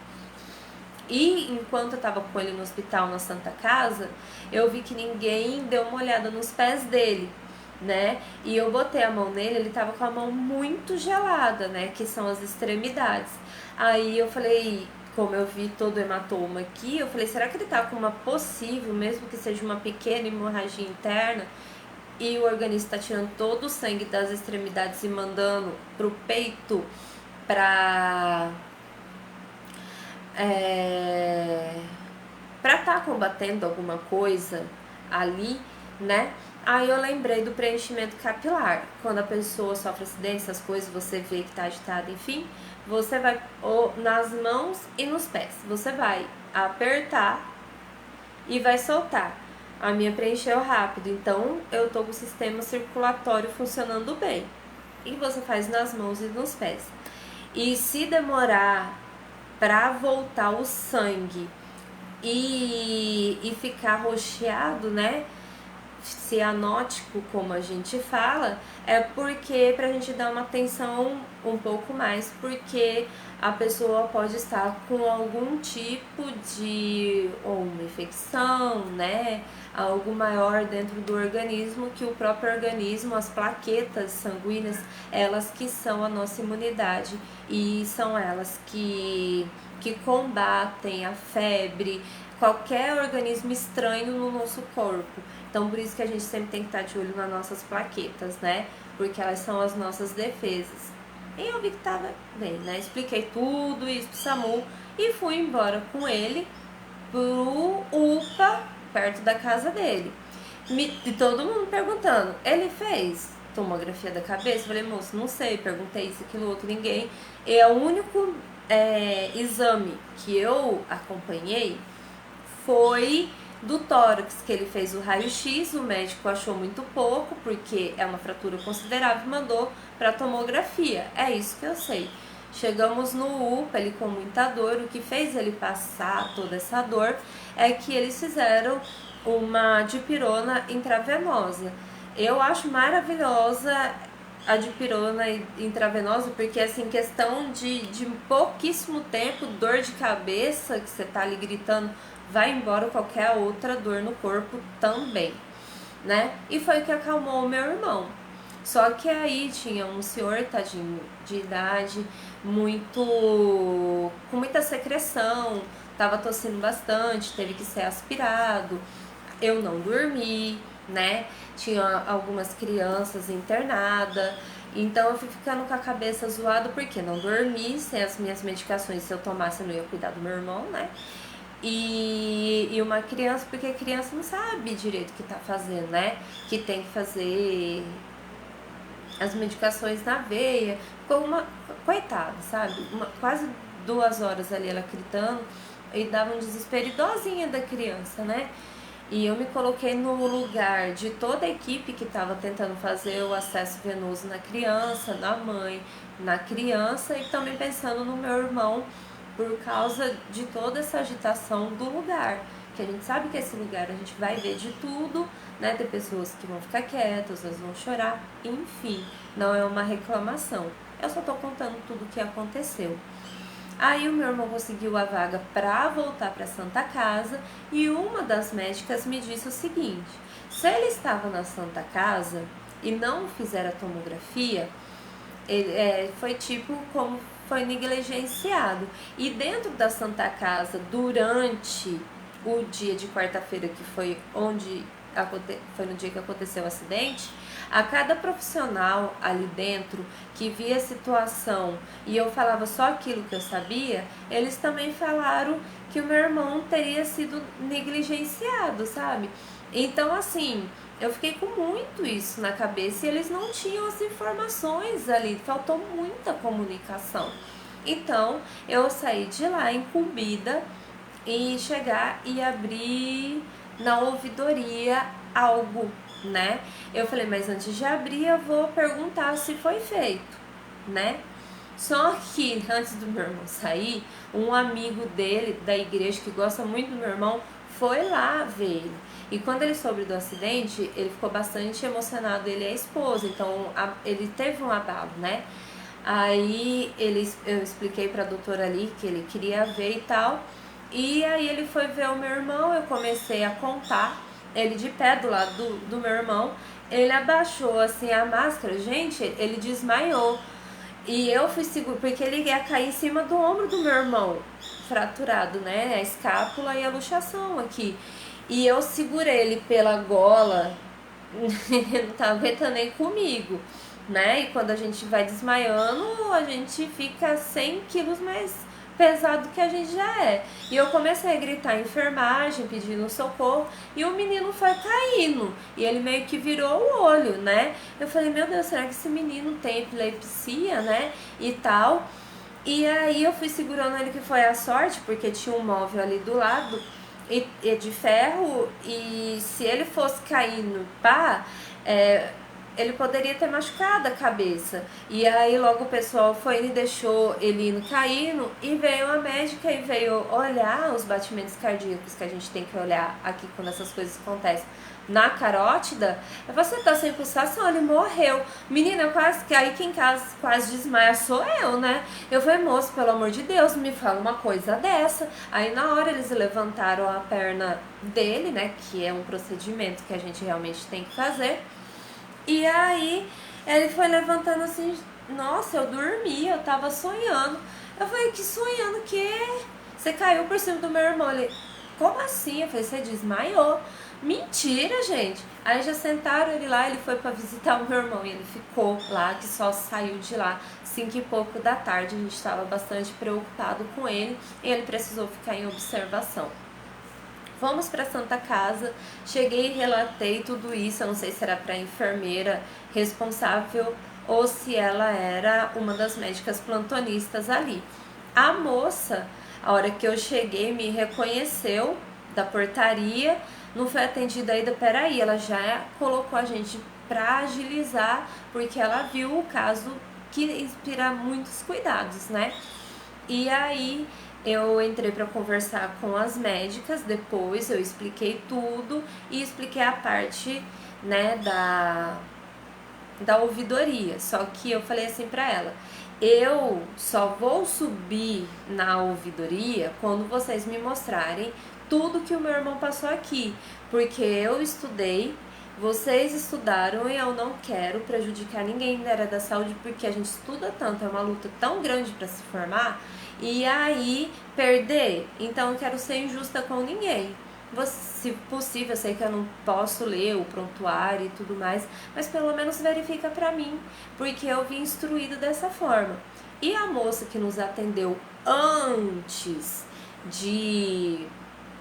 E enquanto eu tava com ele no hospital na Santa Casa, eu vi que ninguém deu uma olhada nos pés dele, né? E eu botei a mão nele, ele tava com a mão muito gelada, né? Que são as extremidades. Aí eu falei, como eu vi todo o hematoma aqui, eu falei, será que ele tá com uma possível, mesmo que seja uma pequena hemorragia interna, e o organismo tá tirando todo o sangue das extremidades e mandando pro peito pra tá combatendo alguma coisa ali, né? Aí eu lembrei do preenchimento capilar. Quando a pessoa sofre acidente, essas coisas, você vê que tá agitada, enfim, você vai nas mãos e nos pés. Você vai apertar e vai soltar. A minha preencheu rápido, então eu tô com o sistema circulatório funcionando bem. E você faz nas mãos e nos pés. E se demorar para voltar o sangue e ficar roxeado, né? Cianótico, como a gente fala, é porque pra gente dar uma atenção um pouco mais, porque a pessoa pode estar com algum tipo de ou uma infecção, né? Algo maior dentro do organismo, que o próprio organismo, as plaquetas sanguíneas, elas que são a nossa imunidade e são elas que combatem a febre, qualquer organismo estranho no nosso corpo. Então, por isso que a gente sempre tem que estar de olho nas nossas plaquetas, né? Porque elas são as nossas defesas. E eu vi que tava bem, né? Expliquei tudo isso pro SAMU e fui embora com ele pro UPA, perto da casa dele. E todo mundo perguntando, ele fez tomografia da cabeça? Eu falei, moço, não sei, perguntei isso, aquilo, outro, ninguém. E o único exame que eu acompanhei foi do tórax, que ele fez o raio-x, o médico achou muito pouco, porque é uma fratura considerável, mandou para tomografia. É isso que eu sei. Chegamos no UPA, ele com muita dor, o que fez ele passar toda essa dor é que eles fizeram uma dipirona intravenosa. Eu acho maravilhosa a dipirona intravenosa, porque assim, questão de pouquíssimo tempo, dor de cabeça, que você tá ali gritando, vai embora qualquer outra dor no corpo também, né? E foi o que acalmou o meu irmão. Só que aí tinha um senhor, tadinho, de idade, com muita secreção, tava tossindo bastante, teve que ser aspirado. Eu não dormi, né? Tinha algumas crianças internadas. Então eu fui ficando com a cabeça zoada porque não dormi, sem as minhas medicações, se eu tomasse eu não ia cuidar do meu irmão, né? E uma criança, porque a criança não sabe direito o que tá fazendo, né? Que tem que fazer as medicações na veia. Ficou uma coitada, sabe? Quase 2 horas ali ela gritando e dava um desespero, idosinha da criança, né? E eu me coloquei no lugar de toda a equipe que estava tentando fazer o acesso venoso na criança, na mãe, na criança, e também pensando no meu irmão por causa de toda essa agitação do lugar. Que a gente sabe que esse lugar a gente vai ver de tudo, né? Tem pessoas que vão ficar quietas, outras vão chorar, enfim, não é uma reclamação. Eu só tô contando tudo o que aconteceu. Aí o meu irmão conseguiu a vaga para voltar para Santa Casa e uma das médicas me disse o seguinte: se ele estava na Santa Casa, e não fizeram a tomografia, foi tipo como foi negligenciado. E dentro da Santa Casa, durante o dia de quarta-feira, que foi foi no dia que aconteceu o acidente, a cada profissional ali dentro que via a situação e eu falava só aquilo que eu sabia, eles também falaram que o meu irmão teria sido negligenciado, sabe? Então, assim, eu fiquei com muito isso na cabeça e eles não tinham as informações ali, faltou muita comunicação. Então, eu saí de lá incumbida em chegar e abrir na ouvidoria algo, né? Eu falei, mas antes de abrir eu vou perguntar se foi feito, né? Só que antes do meu irmão sair, um amigo dele da igreja que gosta muito do meu irmão foi lá ver ele. E quando ele soube do acidente, ele ficou bastante emocionado, ele e a esposa, então ele teve um abalo, né? Aí eu expliquei pra doutora ali que ele queria ver e tal. E aí ele foi ver o meu irmão, eu comecei a contar, ele de pé do lado do meu irmão, ele abaixou assim a máscara, gente, ele desmaiou. E eu fui seguro, porque ele ia cair em cima do ombro do meu irmão, fraturado, né? A escápula e a luxação aqui. E eu segurei ele pela gola, ele não tava aguentando nem comigo, né? E quando a gente vai desmaiando, a gente fica 100 quilos mais pesado que a gente já é. E eu comecei a gritar enfermagem, pedindo socorro, e o menino foi caindo. E ele meio que virou o olho, né? Eu falei, meu Deus, será que esse menino tem epilepsia, né? E tal. E aí eu fui segurando ele, que foi a sorte, porque tinha um móvel ali do lado, e de ferro, e se ele fosse caindo, pá, ele poderia ter machucado a cabeça. E aí logo o pessoal foi e deixou ele indo caindo, e veio a médica e veio olhar os batimentos cardíacos que a gente tem que olhar aqui quando essas coisas acontecem. Na carótida, você tá sem pulsação, ele morreu. Menina, eu quase caí, quem quase desmaia sou eu, né? Eu falei, moço, pelo amor de Deus, me fala uma coisa dessa. Aí na hora eles levantaram a perna dele, né? Que é um procedimento que a gente realmente tem que fazer. E aí ele foi levantando assim, nossa, eu dormi, eu tava sonhando. Eu falei, que sonhando que? Você caiu por cima do meu irmão. Ele, como assim? Eu falei, você desmaiou. Mentira, gente. Aí já sentaram ele lá, ele foi pra visitar o meu irmão e ele ficou lá, que só saiu de lá 5 e pouco da tarde. A gente estava bastante preocupado com ele e ele precisou ficar em observação. Fomos para Santa Casa, cheguei e relatei tudo isso, eu não sei se era para a enfermeira responsável ou se ela era uma das médicas plantonistas ali. A moça, a hora que eu cheguei, me reconheceu da portaria, não foi atendida ainda, peraí, ela já colocou a gente para agilizar, porque ela viu o caso que inspira muitos cuidados, né? E aí eu entrei para conversar com as médicas, depois eu expliquei tudo e expliquei a parte, né, da ouvidoria. Só que eu falei assim para ela, eu só vou subir na ouvidoria quando vocês me mostrarem tudo que o meu irmão passou aqui, porque eu estudei, vocês estudaram e eu não quero prejudicar ninguém na área da saúde, porque a gente estuda tanto, é uma luta tão grande para se formar, e aí perder. Então eu quero ser injusta com ninguém. Se possível, eu sei que eu não posso ler o prontuário e tudo mais, mas pelo menos verifica pra mim, porque eu vim instruído dessa forma. E a moça que nos atendeu antes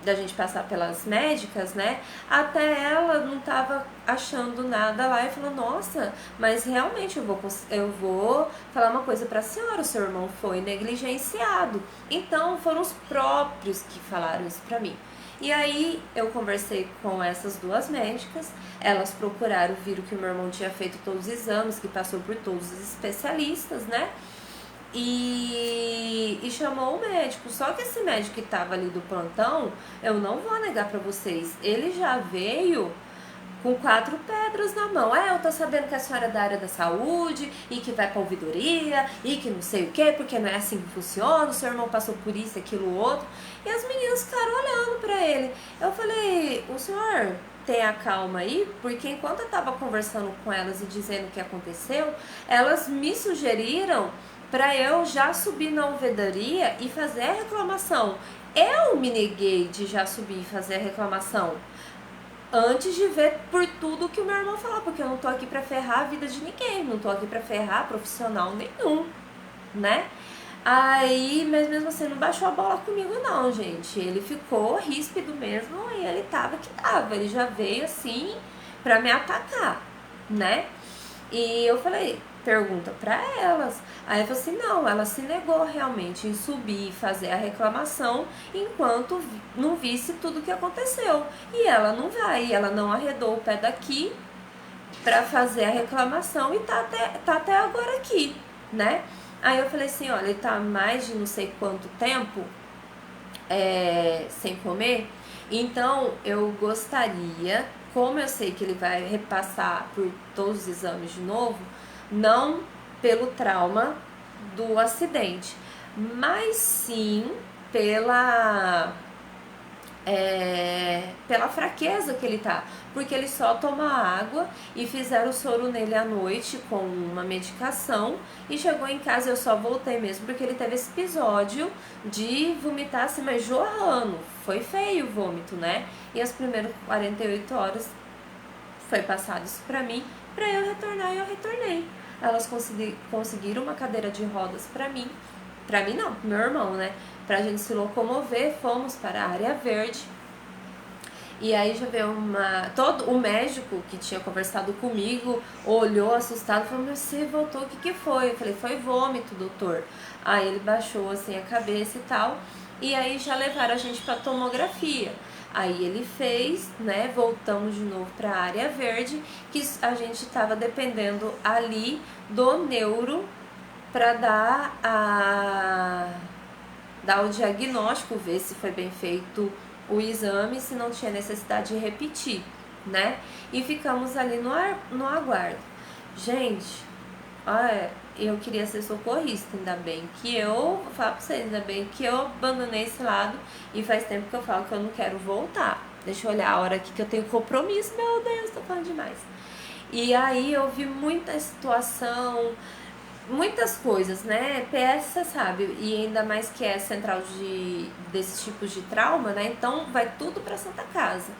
da gente passar pelas médicas, né? Até ela não tava achando nada lá e falou, nossa, mas realmente eu vou falar uma coisa pra senhora, o seu irmão foi negligenciado. Então foram os próprios que falaram isso pra mim. E aí eu conversei com essas duas médicas, elas procuraram, viram que o meu irmão tinha feito todos os exames, que passou por todos os especialistas, né? E chamou o médico. Só que esse médico que estava ali do plantão, eu não vou negar pra vocês, ele já veio com 4 pedras na mão. Eu tô sabendo que a senhora é da área da saúde e que vai pra ouvidoria e que não sei o que, porque não é assim que funciona, o seu irmão passou por isso, aquilo, outro. E as meninas ficaram olhando pra ele. Eu falei, o senhor manter a calma aí, porque enquanto eu tava conversando com elas e dizendo o que aconteceu, elas me sugeriram para eu já subir na ouvidoria e fazer a reclamação. Eu me neguei de já subir e fazer a reclamação antes de ver por tudo que o meu irmão falou, porque eu não tô aqui pra ferrar a vida de ninguém, não tô aqui pra ferrar profissional nenhum, né? Aí, mas mesmo assim, não baixou a bola comigo não, gente. Ele ficou ríspido mesmo e ele tava que tava. Ele já veio assim pra me atacar, né? E eu falei, pergunta pra elas. Aí eu falei assim, não, ela se negou realmente em subir e fazer a reclamação enquanto não visse tudo que aconteceu. E ela não vai, ela não arredou o pé daqui pra fazer a reclamação e tá até agora aqui, né? Aí eu falei assim, olha, ele tá mais de não sei quanto tempo sem comer, então eu gostaria, como eu sei que ele vai repassar por todos os exames de novo, não pelo trauma do acidente, mas sim pela fraqueza que ele tá, porque ele só toma água e fizeram soro nele à noite com uma medicação e chegou em casa, eu só voltei mesmo porque ele teve esse episódio de vomitar assim, mas jorrando, foi feio o vômito, né? E as primeiras 48 horas foi passado isso pra mim, pra eu retornar, e eu retornei. Elas conseguiram uma cadeira de rodas pra mim não, pro meu irmão, né? Pra gente se locomover, fomos para a área verde. E aí já veio todo o médico que tinha conversado comigo olhou assustado e falou, mas você voltou, o que foi? Eu falei, foi vômito, doutor. Aí ele baixou assim a cabeça e tal. E aí já levaram a gente pra tomografia. Aí ele fez, né? Voltamos de novo para a área verde, que a gente estava dependendo ali do neuro para dar o diagnóstico, ver se foi bem feito o exame, se não tinha necessidade de repetir, né? E ficamos ali no aguardo. Gente, olha, eu queria ser socorrista, ainda bem que eu, vou falar pra vocês, ainda bem que eu abandonei esse lado e faz tempo que eu falo que eu não quero voltar. Deixa eu olhar a hora aqui que eu tenho compromisso, meu Deus, tô falando demais. E aí eu vi muita situação, muitas coisas, né? PS, sabe? E ainda mais que é central desses tipos de trauma, né? Então vai tudo pra Santa Casa.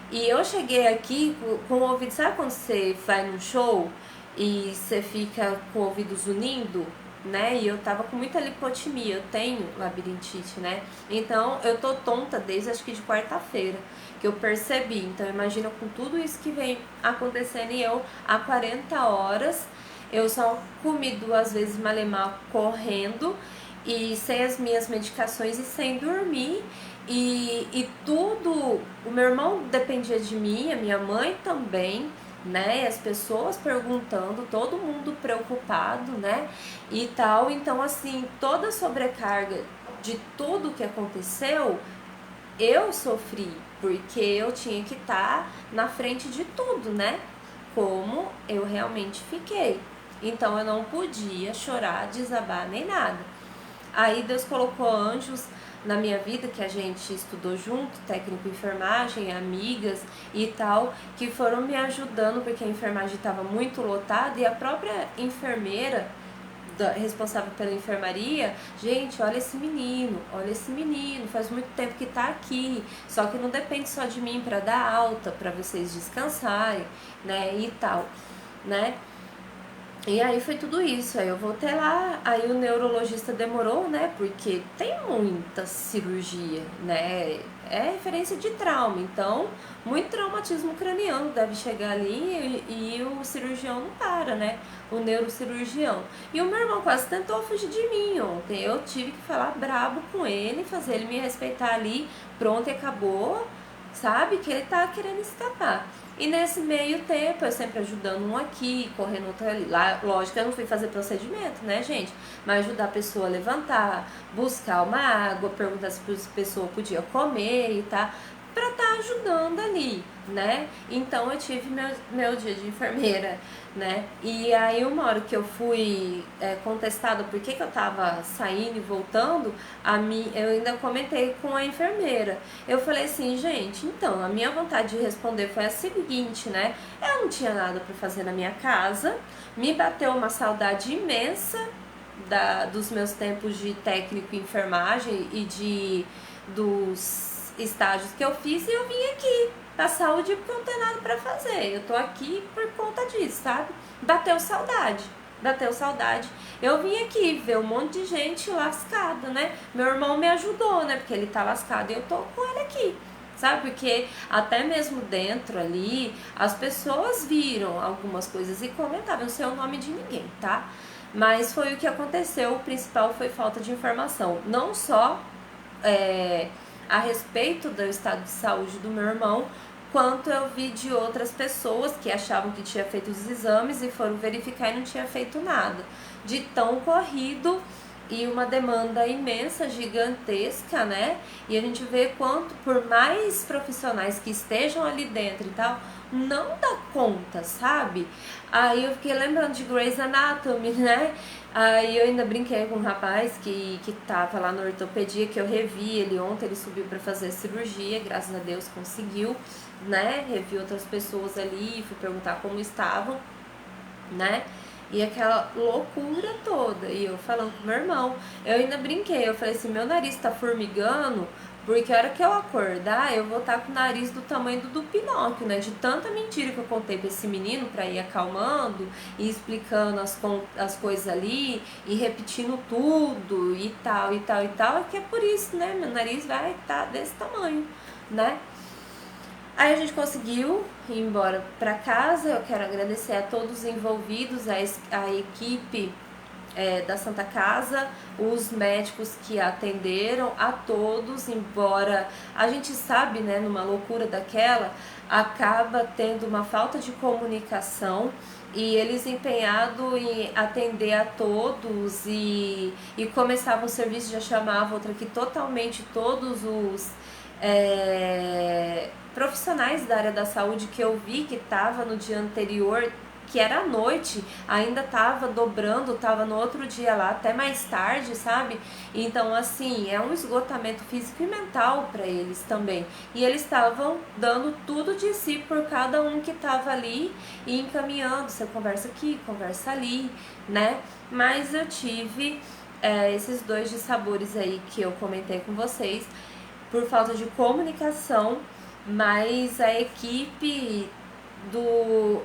E eu cheguei aqui com o ouvido, sabe quando você vai num show e você fica com o ouvido zunindo, né? E eu tava com muita lipotimia, eu tenho labirintite, né? Então eu tô tonta desde acho que de quarta-feira que eu percebi. Então imagina com tudo isso que vem acontecendo e eu há 40 horas eu só comi 2 vezes malemar correndo e sem as minhas medicações e sem dormir. E tudo, o meu irmão dependia de mim, a minha mãe também, né? As pessoas perguntando, todo mundo preocupado, né? E tal. Então, assim, toda a sobrecarga de tudo que aconteceu, eu sofri, porque eu tinha que estar na frente de tudo, né? Como eu realmente fiquei. Então eu não podia chorar, desabar nem nada. Aí Deus colocou anjos na minha vida, que a gente estudou junto, técnico em enfermagem, amigas e tal, que foram me ajudando, porque a enfermagem estava muito lotada e a própria enfermeira responsável pela enfermaria, gente, olha esse menino, faz muito tempo que tá aqui, só que não depende só de mim para dar alta, para vocês descansarem, né, e tal, né. E aí foi tudo isso, aí eu voltei lá, aí o neurologista demorou, né, porque tem muita cirurgia, né, é referência de trauma, então muito traumatismo craniano deve chegar ali e o cirurgião não para, né, o neurocirurgião. E o meu irmão quase tentou fugir de mim ontem, eu tive que falar brabo com ele, fazer ele me respeitar ali, pronto e acabou, sabe, que ele tá querendo escapar. E nesse meio tempo, eu sempre ajudando um aqui, correndo outro ali. Lá, lógico, eu não fui fazer procedimento, né, gente? Mas ajudar a pessoa a levantar, buscar uma água, perguntar se a pessoa podia comer e tá. para estar ajudando ali, né? Então eu tive meu dia de enfermeira, né? E aí uma hora que eu fui contestada por que eu tava saindo e voltando, eu ainda comentei com a enfermeira. Eu falei assim, gente, então, a minha vontade de responder foi a seguinte, né? Eu não tinha nada para fazer na minha casa, me bateu uma saudade imensa dos meus tempos de técnico em enfermagem e dos estágios que eu fiz, e eu vim aqui da saúde porque eu não tenho nada pra fazer. Eu tô aqui por conta disso, sabe? Bateu saudade. Bateu saudade. Eu vim aqui ver um monte de gente lascada, né? Meu irmão me ajudou, né? Porque ele tá lascado e eu tô com ele aqui. Sabe? Porque até mesmo dentro ali, as pessoas viram algumas coisas e comentavam, não sei o nome de ninguém, tá? Mas foi o que aconteceu, o principal foi falta de informação. Não só a respeito do estado de saúde do meu irmão, quanto eu vi de outras pessoas que achavam que tinha feito os exames e foram verificar e não tinha feito nada. De tão corrido e uma demanda imensa, gigantesca, né? E a gente vê quanto, por mais profissionais que estejam ali dentro e tal, não dá conta, sabe? Aí eu fiquei lembrando de Grey's Anatomy, né? Aí eu ainda brinquei com um rapaz que tava lá na ortopedia, que eu revi ele ontem, ele subiu para fazer a cirurgia, graças a Deus conseguiu, né? Revi outras pessoas ali, fui perguntar como estavam, né? E aquela loucura toda. E eu falando com meu irmão, eu ainda brinquei, eu falei assim, meu nariz tá formigando, porque a hora que eu acordar, eu vou estar com o nariz do tamanho do Pinóquio, né? De tanta mentira que eu contei pra esse menino, pra ir acalmando e explicando as coisas ali e repetindo tudo e tal, e tal, e tal. É que é por isso, né? Meu nariz vai estar desse tamanho, né? Aí a gente conseguiu ir embora para casa. Eu quero agradecer a todos os envolvidos, a equipe da Santa Casa, os médicos que atenderam, a todos, embora a gente sabe, né, numa loucura daquela, acaba tendo uma falta de comunicação, e eles empenhados em atender a todos e começava um serviço, já chamava outra que totalmente todos os profissionais da área da saúde que eu vi que estava no dia anterior, que era à noite, ainda estava dobrando, estava no outro dia lá até mais tarde, sabe? Então, assim, é um esgotamento físico e mental para eles também. E eles estavam dando tudo de si por cada um que estava ali e encaminhando, você conversa aqui, conversa ali, né? Mas eu tive esses dois dissabores aí que eu comentei com vocês, por falta de comunicação, mas a equipe e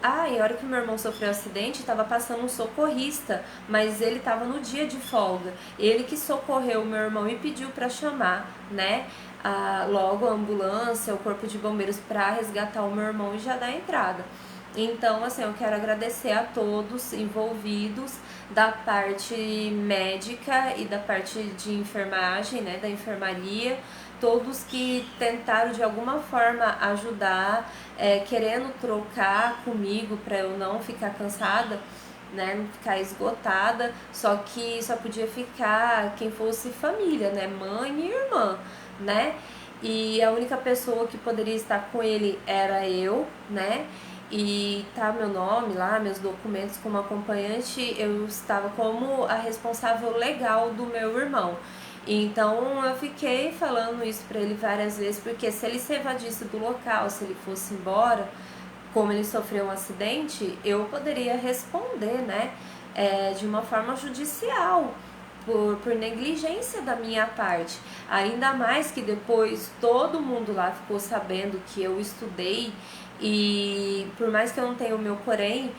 a hora que meu irmão sofreu um acidente, estava passando um socorrista, mas ele estava no dia de folga. Ele que socorreu o meu irmão e pediu para chamar, né? Logo a ambulância, o corpo de bombeiros para resgatar o meu irmão e já dar entrada. Então, assim, eu quero agradecer a todos envolvidos da parte médica e da parte de enfermagem, né, da enfermaria, todos que tentaram de alguma forma ajudar, querendo trocar comigo para eu não ficar cansada, né, não ficar esgotada, só que só podia ficar quem fosse família, né, mãe e irmã, né, e a única pessoa que poderia estar com ele era eu, né, e tá meu nome lá, meus documentos como acompanhante, eu estava como a responsável legal do meu irmão. Então eu fiquei falando isso pra ele várias vezes, porque se ele se evadisse do local, se ele fosse embora, como ele sofreu um acidente, eu poderia responder, né, de uma forma judicial, por negligência da minha parte. Ainda mais que depois todo mundo lá ficou sabendo que eu estudei, e por mais que eu não tenha o meu porém,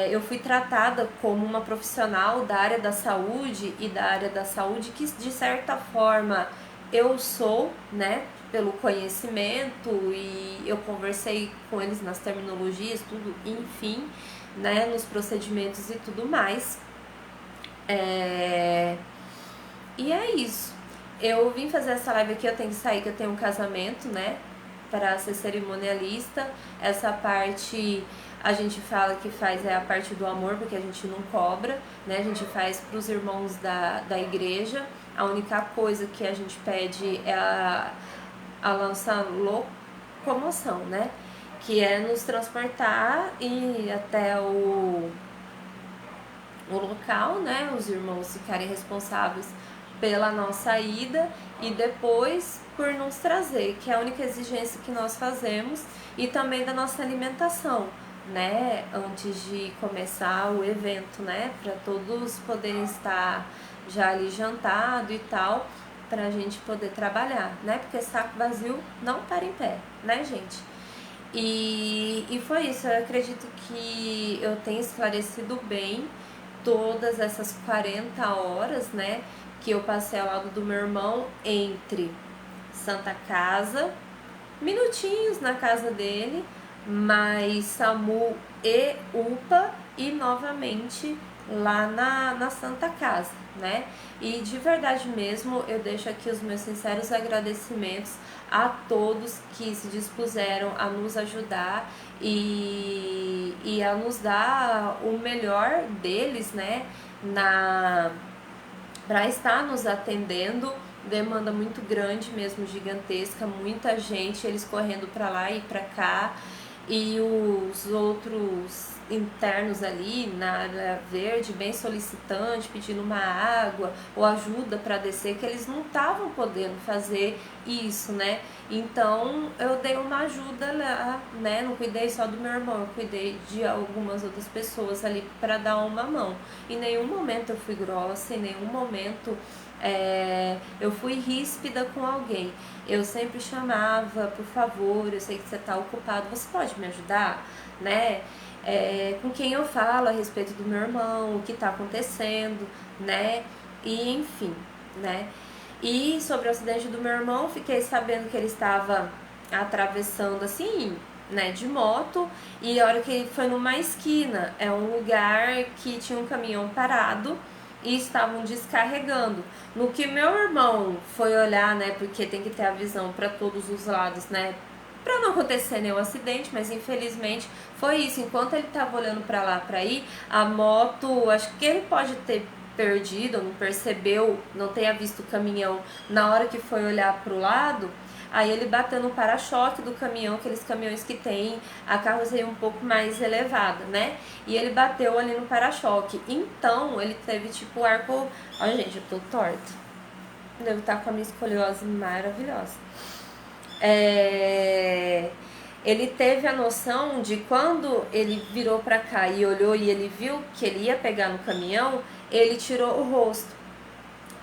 eu fui tratada como uma profissional da área da saúde e da área da saúde que, de certa forma, eu sou, né, pelo conhecimento, e eu conversei com eles nas terminologias, tudo, enfim, né, nos procedimentos e tudo mais. E é isso. Eu vim fazer essa live aqui, eu tenho que sair, que eu tenho um casamento, né, para ser cerimonialista. Essa parte a gente fala que faz a parte do amor, porque a gente não cobra, né? A gente faz para os irmãos da igreja. A única coisa que a gente pede é a nossa locomoção, né? Que é nos transportar e até o local, né? Os irmãos ficarem responsáveis pela nossa ida e depois por nos trazer, que é a única exigência que nós fazemos, e também da nossa alimentação, né? Antes de começar o evento, né? Para todos poderem estar já ali jantado e tal, pra gente poder trabalhar, né? Porque saco vazio não para em pé, né, gente? E foi isso, eu acredito que eu tenho esclarecido bem todas essas 40 horas, né, que eu passei ao lado do meu irmão entre Santa Casa, minutinhos na casa dele, mais SAMU e UPA e novamente lá na Santa Casa, né? E de verdade mesmo, eu deixo aqui os meus sinceros agradecimentos a todos que se dispuseram a nos ajudar e a nos dar o melhor deles, né? Para estar nos atendendo. Demanda muito grande mesmo, gigantesca, muita gente, eles correndo para lá e para cá, e os outros internos ali na área verde bem solicitante, pedindo uma água ou ajuda para descer, que eles não estavam podendo fazer isso, né? Então eu dei uma ajuda lá, né? Não cuidei só do meu irmão, eu cuidei de algumas outras pessoas ali para dar uma mão. Em nenhum momento eu fui grossa, em nenhum momento eu fui ríspida com alguém. Eu sempre chamava, por favor, eu sei que você está ocupado, você pode me ajudar, né? Com quem eu falo a respeito do meu irmão, o que está acontecendo, né? E enfim, né? E sobre o acidente do meu irmão, fiquei sabendo que ele estava atravessando assim, né, de moto, e a hora que ele foi numa esquina, é um lugar que tinha um caminhão parado e estavam descarregando. No que meu irmão foi olhar, né, porque tem que ter a visão para todos os lados, né, para não acontecer nenhum acidente, mas infelizmente foi isso. Enquanto ele estava olhando para lá para ir, a moto, acho que ele pode ter perdido, não percebeu, não tenha visto o caminhão na hora que foi olhar para o lado. Aí ele bateu no para-choque do caminhão, aqueles caminhões que tem a carroceria um pouco mais elevada, né? E ele bateu ali no para-choque. Então ele teve tipo o arco. Olha, gente, eu tô torta. Devo estar com a minha escoliose maravilhosa. Ele teve a noção de quando ele virou pra cá e olhou e ele viu que ele ia pegar no caminhão, ele tirou o rosto.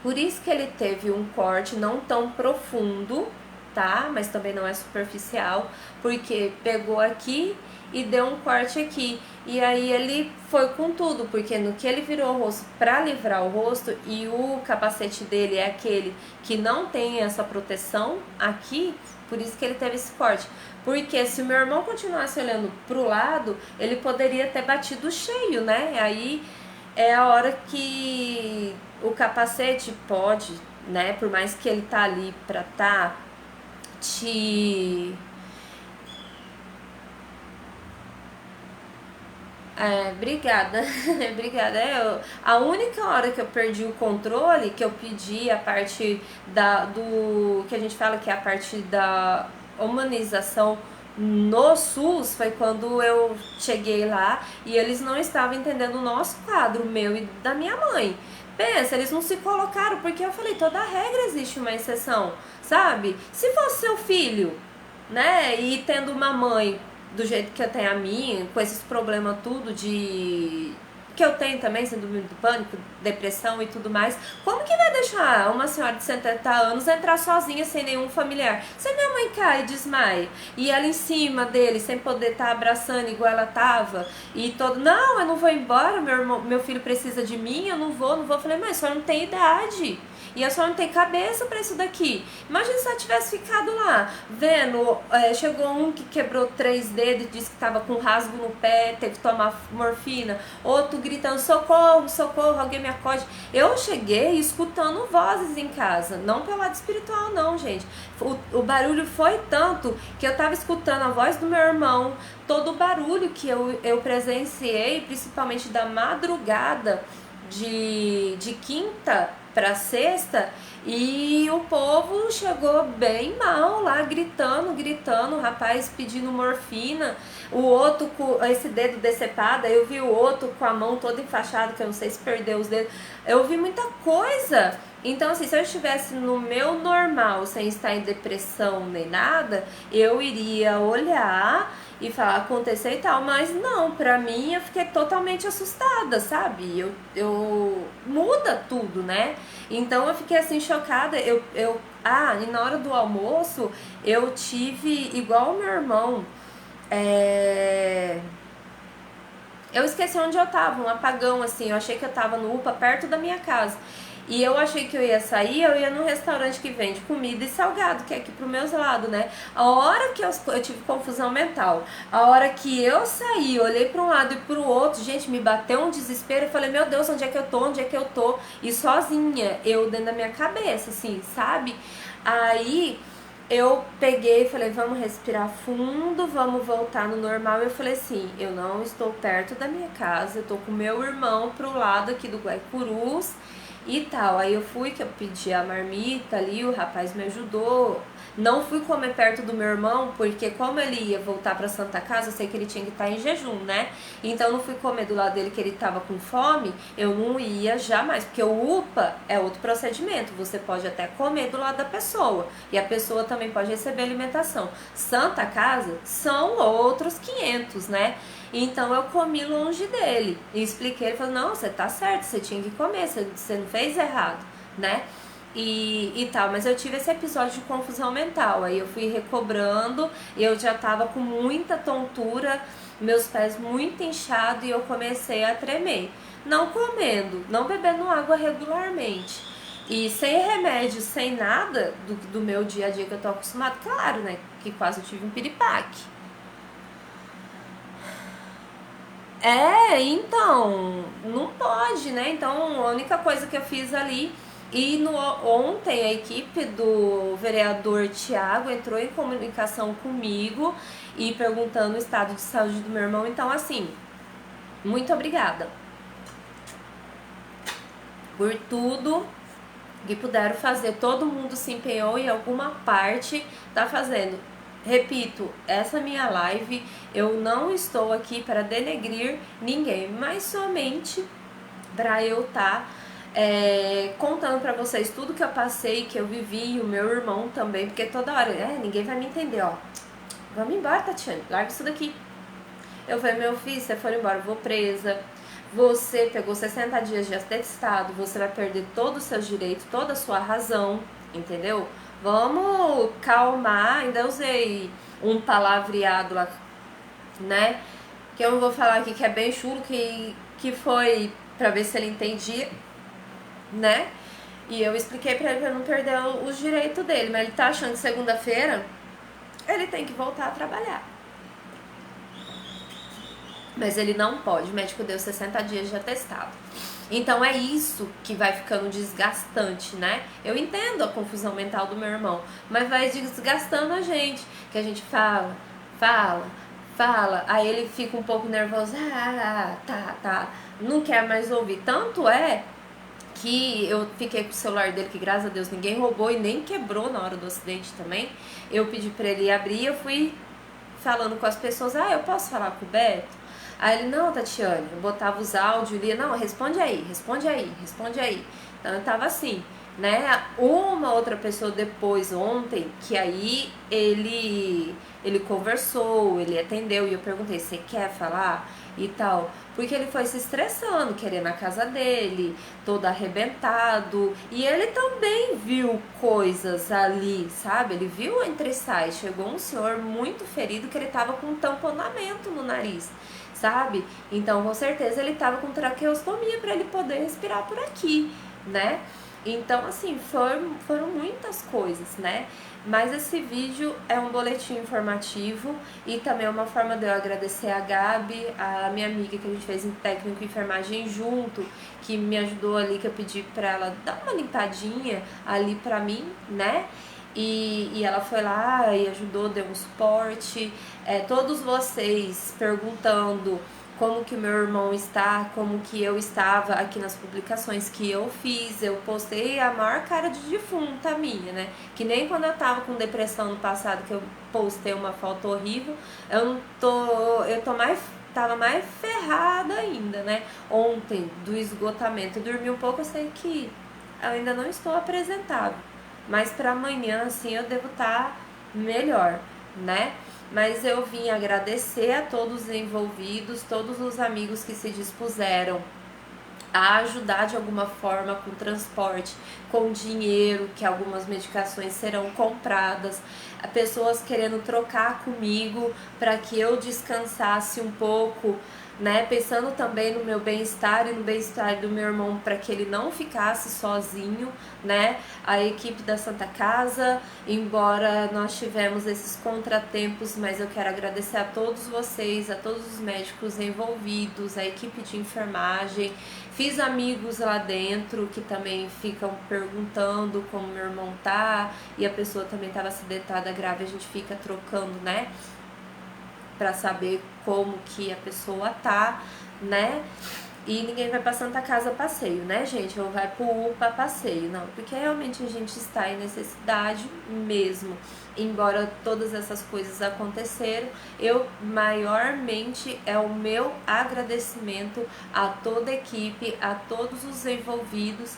Por isso que ele teve um corte não tão profundo, tá? Mas também não é superficial, porque pegou aqui e deu um corte aqui. E aí ele foi com tudo, porque no que ele virou o rosto para livrar o rosto, e o capacete dele é aquele que não tem essa proteção aqui, por isso que ele teve esse corte. Porque se o meu irmão continuasse olhando pro lado, ele poderia ter batido cheio, né? Aí é a hora que o capacete pode, né? Por mais que ele tá ali pra te... obrigada, obrigada. A única hora que eu perdi o controle, que eu pedi a parte do que a gente fala que é a parte da humanização no SUS, foi quando eu cheguei lá e eles não estavam entendendo o nosso quadro, meu e da minha mãe. Pensa, eles não se colocaram, porque eu falei, toda regra existe uma exceção, sabe? Se fosse seu filho, né, e tendo uma mãe do jeito que eu tenho a minha, com esses problemas tudo de... que eu tenho também, síndrome do pânico, depressão e tudo mais, como que vai deixar uma senhora de 70 anos entrar sozinha sem nenhum familiar? Se a minha mãe cai e desmaia, e ela em cima dele, sem poder estar abraçando igual ela tava, e todo, não, eu não vou embora, meu filho precisa de mim, eu não vou. Eu falei, mas a senhora não tem idade. E a senhora não tem cabeça pra isso daqui. Imagina se ela tivesse ficado lá, vendo, chegou um que quebrou 3 dedos e disse que tava com rasgo no pé, teve que tomar morfina, outro gritando, socorro, socorro, alguém me acode. Eu cheguei escutando vozes em casa, não pelo lado espiritual não, gente. O barulho foi tanto que eu tava escutando a voz do meu irmão, todo o barulho que eu presenciei, principalmente da madrugada, de quinta para sexta e o povo chegou bem mal lá, gritando, o rapaz pedindo morfina, o outro com esse dedo decepado, eu vi o outro com a mão toda enfaixada, que eu não sei se perdeu os dedos, eu vi muita coisa. Então, assim, se eu estivesse no meu normal, sem estar em depressão nem nada, eu iria olhar e falar, aconteceu e tal, mas não, pra mim eu fiquei totalmente assustada, sabe? Eu muda tudo, né? Então eu fiquei assim chocada. E na hora do almoço eu tive igual o meu irmão. É... Eu esqueci onde eu tava, um apagão assim. Eu achei que eu tava no UPA perto da minha casa. E eu achei que eu ia sair, eu ia num restaurante que vende comida e salgado, que é aqui pro meus lados, né? A hora que eu tive confusão mental, a hora que eu saí, olhei pra um lado e pro outro, gente, me bateu um desespero. Eu falei, meu Deus, onde é que eu tô? Onde é que eu tô? E sozinha, eu dentro da minha cabeça, assim, sabe? Aí eu peguei e falei, vamos respirar fundo, vamos voltar no normal. Eu falei assim, eu não estou perto da minha casa, eu tô com meu irmão pro lado aqui do Guaicurus e tal. Aí eu fui, que eu pedi a marmita ali, o rapaz me ajudou. Não fui comer perto do meu irmão, porque como ele ia voltar pra Santa Casa, eu sei que ele tinha que estar em jejum, né? Então não fui comer do lado dele que ele tava com fome, eu não ia jamais, porque o UPA é outro procedimento, você pode até comer do lado da pessoa, e a pessoa também pode receber alimentação. Santa Casa são outros 500, né? Então eu comi longe dele e expliquei, ele falou, não, você tá certo, você tinha que comer, você não fez errado, né? E tal, mas eu tive esse episódio de confusão mental, aí eu fui recobrando, eu já tava com muita tontura, meus pés muito inchados e eu comecei a tremer. Não comendo, não bebendo água regularmente. E sem remédio, sem nada do meu dia a dia que eu tô acostumado, claro, né? Que quase eu tive um piripaque. Então, não pode, né? Então, a única coisa que eu fiz ali. E ontem a equipe do vereador Tiago entrou em comunicação comigo e perguntando o estado de saúde do meu irmão. Então, assim, muito obrigada por tudo que puderam fazer. Todo mundo se empenhou e alguma parte tá fazendo. Repito, essa minha live, eu não estou aqui para denegrir ninguém, mas somente para eu estar contando para vocês tudo que eu passei, que eu vivi, e o meu irmão também, porque toda hora, ninguém vai me entender, ó. Vamos embora, Tatiane, larga isso daqui. Eu falei, meu filho, se você for embora, eu vou presa. Você pegou 60 dias de atestado, você vai perder todos os seus direitos, toda a sua razão, entendeu? Vamos calmar, ainda usei um palavreado lá, né? Que eu não vou falar aqui, que é bem chulo, que foi pra ver se ele entendia, né? E eu expliquei pra ele pra não perder os direitos dele, mas ele tá achando que segunda-feira ele tem que voltar a trabalhar. Mas ele não pode, o médico deu 60 dias de atestado. Então é isso que vai ficando desgastante, né? Eu entendo a confusão mental do meu irmão, mas vai desgastando a gente, que a gente fala, aí ele fica um pouco nervoso, tá, não quer mais ouvir. Tanto é que eu fiquei com o celular dele, que graças a Deus ninguém roubou e nem quebrou na hora do acidente também. Eu pedi pra ele abrir, eu fui falando com as pessoas, eu posso falar com o Beto? Aí ele, não, Tatiane, eu botava os áudios, ele ia, não, responde aí. Então eu tava assim, né? Uma outra pessoa depois, ontem, que aí ele conversou, ele atendeu e eu perguntei, você quer falar? E tal, porque ele foi se estressando, querendo a casa dele, todo arrebentado, e ele também viu coisas ali, sabe? Ele viu entre sais, chegou um senhor muito ferido que ele tava com um tamponamento no nariz, sabe? Então, com certeza ele tava com traqueostomia para ele poder respirar por aqui, né? Então, assim, foram muitas coisas, né? Mas esse vídeo é um boletim informativo e também é uma forma de eu agradecer a Gabi, a minha amiga que a gente fez em técnico de enfermagem junto, que me ajudou ali, que eu pedi pra ela dar uma limpadinha ali pra mim, né? E ela foi lá e ajudou, deu um suporte. Todos vocês perguntando como que o meu irmão está, como que eu estava aqui nas publicações que eu fiz. Eu postei a maior cara de defunta minha, né? Que nem quando eu tava com depressão no passado, que eu postei uma foto horrível, tava mais ferrada ainda, né? Ontem, do esgotamento, eu dormi um pouco, eu sei que eu ainda não estou apresentável, mas para amanhã, assim, eu devo estar melhor, né? Mas eu vim agradecer a todos os envolvidos, todos os amigos que se dispuseram a ajudar de alguma forma com transporte, com dinheiro, que algumas medicações serão compradas, pessoas querendo trocar comigo para que eu descansasse um pouco, né? Pensando também no meu bem-estar e no bem-estar do meu irmão, para que ele não ficasse sozinho, né? A equipe da Santa Casa, embora nós tivemos esses contratempos, mas eu quero agradecer a todos vocês, a todos os médicos envolvidos, a equipe de enfermagem. Fiz amigos lá dentro que também ficam perguntando como meu irmão tá, e a pessoa também estava acidentada grave, a gente fica trocando, né? Pra saber como que a pessoa tá, né? E ninguém vai pra Santa Casa passeio, né, gente? Ou vai pro UPA passeio, não. Porque realmente a gente está em necessidade mesmo. Embora todas essas coisas aconteceram, eu maiormente é o meu agradecimento a toda a equipe, a todos os envolvidos,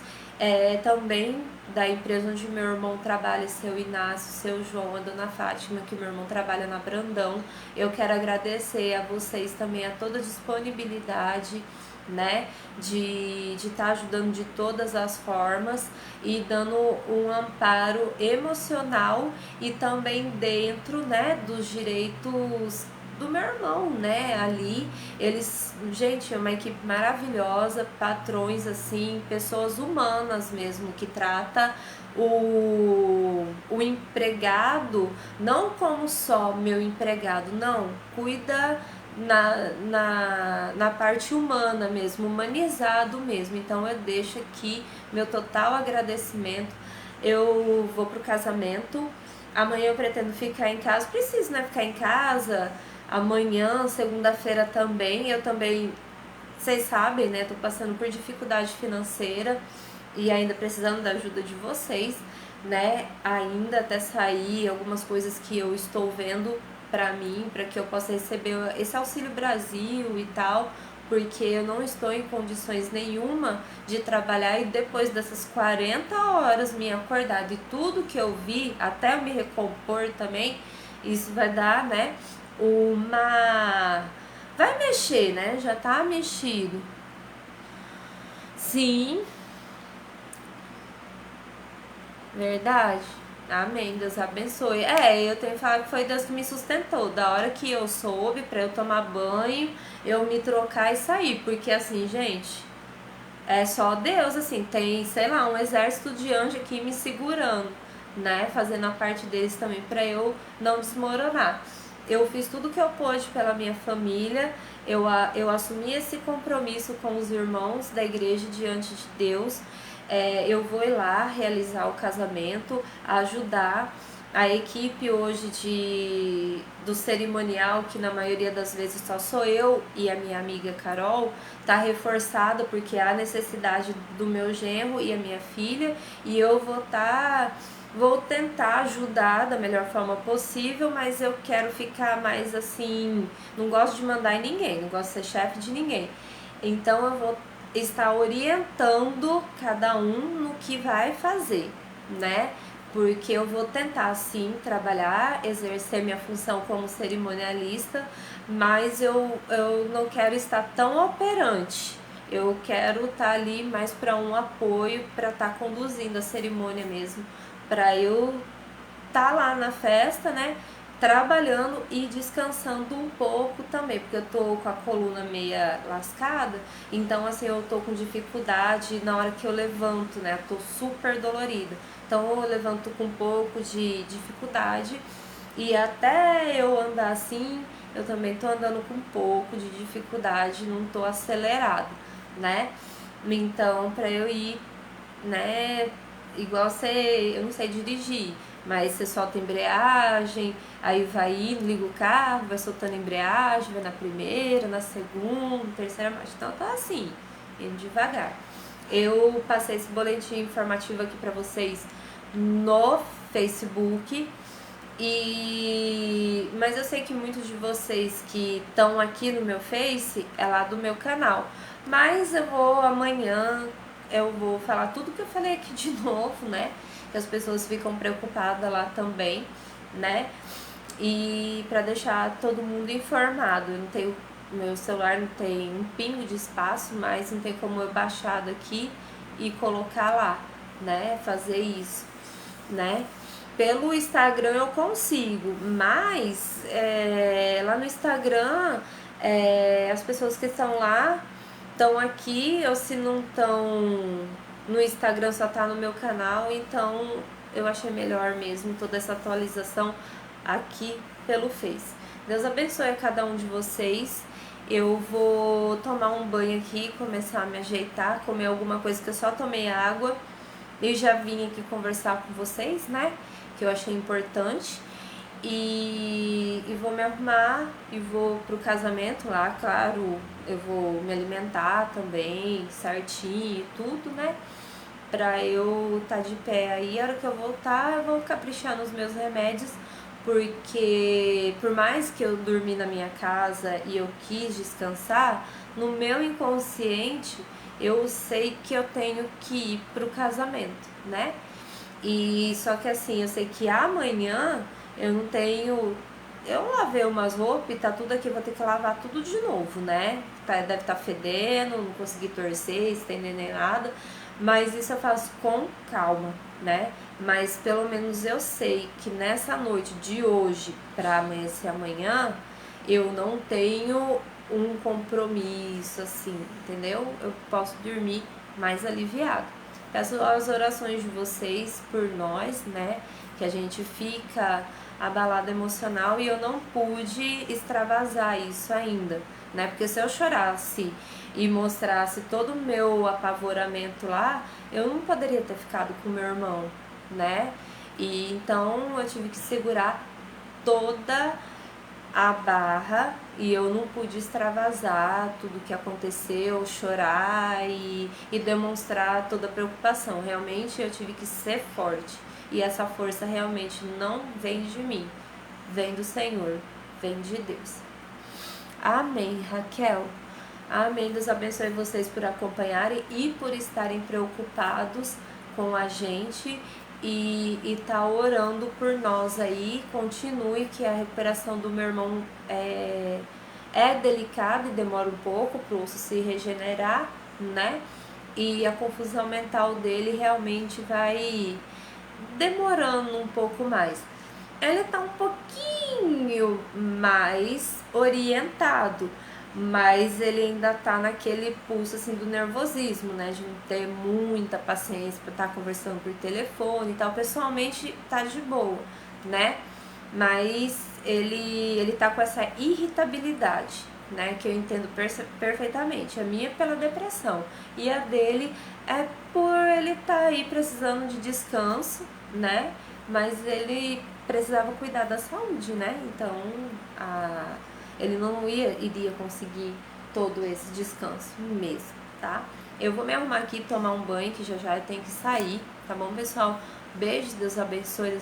também da empresa onde meu irmão trabalha, seu Inácio, seu João, a dona Fátima, que meu irmão trabalha na Brandão. Eu quero agradecer a vocês também, a toda a disponibilidade, né, de estar ajudando de todas as formas e dando um amparo emocional e também dentro, né, dos direitos do meu irmão, né, ali. Eles, gente, é uma equipe maravilhosa, patrões assim, pessoas humanas mesmo, que trata o empregado não como só meu empregado, não, cuida na parte humana mesmo, humanizado mesmo. Então eu deixo aqui meu total agradecimento. Eu vou pro casamento, amanhã eu pretendo ficar em casa, preciso, né, ficar em casa. Amanhã, segunda-feira também, eu também, vocês sabem, né, tô passando por dificuldade financeira e ainda precisando da ajuda de vocês, né, ainda até sair algumas coisas que eu estou vendo para mim, para que eu possa receber esse Auxílio Brasil e tal, porque eu não estou em condições nenhuma de trabalhar e depois dessas 40 horas me acordar de tudo que eu vi, até eu me recompor também, isso vai dar, né, vai mexer, né? Já tá mexido. Sim, verdade. Amém, Deus abençoe. Eu tenho que falar que foi Deus que me sustentou. Da hora que eu soube pra eu tomar banho, eu me trocar e sair. Porque assim, gente, é só Deus, assim, tem, sei lá, um exército de anjos aqui me segurando, né? Fazendo a parte deles também pra eu não desmoronar. Eu fiz tudo que eu pude pela minha família, eu assumi esse compromisso com os irmãos da igreja diante de Deus. Eu vou ir lá realizar o casamento, ajudar a equipe hoje do cerimonial, que na maioria das vezes só sou eu e a minha amiga Carol, tá reforçada porque há necessidade do meu genro e a minha filha, e eu vou tentar ajudar da melhor forma possível, mas eu quero ficar mais assim, não gosto de mandar em ninguém, não gosto de ser chefe de ninguém. Então eu vou estar orientando cada um no que vai fazer, né? Porque eu vou tentar sim trabalhar, exercer minha função como cerimonialista, mas eu não quero estar tão operante. Eu quero estar ali mais para um apoio, para estar conduzindo a cerimônia mesmo, para eu estar lá na festa, né? Trabalhando e descansando um pouco também, porque eu tô com a coluna meia lascada, então assim, eu tô com dificuldade na hora que eu levanto, né? Eu tô super dolorida. Então eu levanto com um pouco de dificuldade e até eu andar assim, eu também tô andando com um pouco de dificuldade, não tô acelerado, né? Então, pra eu ir, né, igual você, eu não sei dirigir, Mas você solta a embreagem, aí vai indo, liga o carro, vai soltando a embreagem, vai na primeira, na segunda, terceira marcha. Então tá assim, indo devagar. Eu passei esse boletim informativo aqui pra vocês no Facebook. Mas eu sei que muitos de vocês que estão aqui no meu Face é lá do meu canal. Mas eu vou amanhã, eu vou falar tudo que eu falei aqui de novo, né? Que as pessoas ficam preocupadas lá também, né? E para deixar todo mundo informado. Eu não tenho, meu celular não tem um pingo de espaço, mas não tem como eu baixar daqui e colocar lá, né? Fazer isso, né? Pelo Instagram eu consigo, mas lá no Instagram as pessoas que estão lá estão aqui, ou se não estão no Instagram só tá no meu canal, então eu achei melhor mesmo toda essa atualização aqui pelo Face. Deus abençoe a cada um de vocês. Eu vou tomar um banho aqui, começar a me ajeitar, comer alguma coisa que eu só tomei água. Eu já vim aqui conversar com vocês, né? Que eu achei importante. E vou me arrumar e vou pro casamento lá, claro. Eu vou me alimentar também, certinho e tudo, né? Pra eu estar de pé aí. A hora que eu voltar, eu vou caprichar nos meus remédios. Porque por mais que eu dormi na minha casa e eu quis descansar, no meu inconsciente eu sei que eu tenho que ir pro casamento, né? E só que assim, eu sei que amanhã eu não tenho. Eu lavei umas roupas e tá tudo aqui, vou ter que lavar tudo de novo, né? Deve estar fedendo, não consegui torcer, estender nem nada. Mas isso eu faço com calma, né? Mas pelo menos eu sei que nessa noite de hoje para amanhecer amanhã, eu não tenho um compromisso assim, entendeu? Eu posso dormir mais aliviado. Peço as orações de vocês por nós, né? Que a gente fica abalado emocional e eu não pude extravasar isso ainda, né? Porque se eu chorasse e mostrasse todo o meu apavoramento lá, eu não poderia ter ficado com meu irmão, né? E então eu tive que segurar toda a barra e eu não pude extravasar tudo que aconteceu, chorar e demonstrar toda a preocupação. Realmente eu tive que ser forte e essa força realmente não vem de mim, vem do Senhor, vem de Deus. Amém, Raquel. Amém. Deus abençoe vocês por acompanharem e por estarem preocupados com a gente e tá orando por nós aí. Continue, que a recuperação do meu irmão é delicada e demora um pouco para o osso se regenerar, né? E a confusão mental dele realmente vai demorando um pouco mais. Ele tá um pouquinho mais orientado, mas ele ainda tá naquele pulso assim do nervosismo, né? De não ter muita paciência para estar conversando por telefone e tal. Pessoalmente tá de boa, né? Mas ele tá com essa irritabilidade, né? Que eu entendo perfeitamente. A minha é pela depressão e a dele é por ele estar aí precisando de descanso, né? Mas ele precisava cuidar da saúde, né? Então ele não iria conseguir todo esse descanso mesmo, tá? Eu vou me arrumar aqui, tomar um banho, que já já eu tenho que sair, tá bom, pessoal? Beijo, Deus abençoe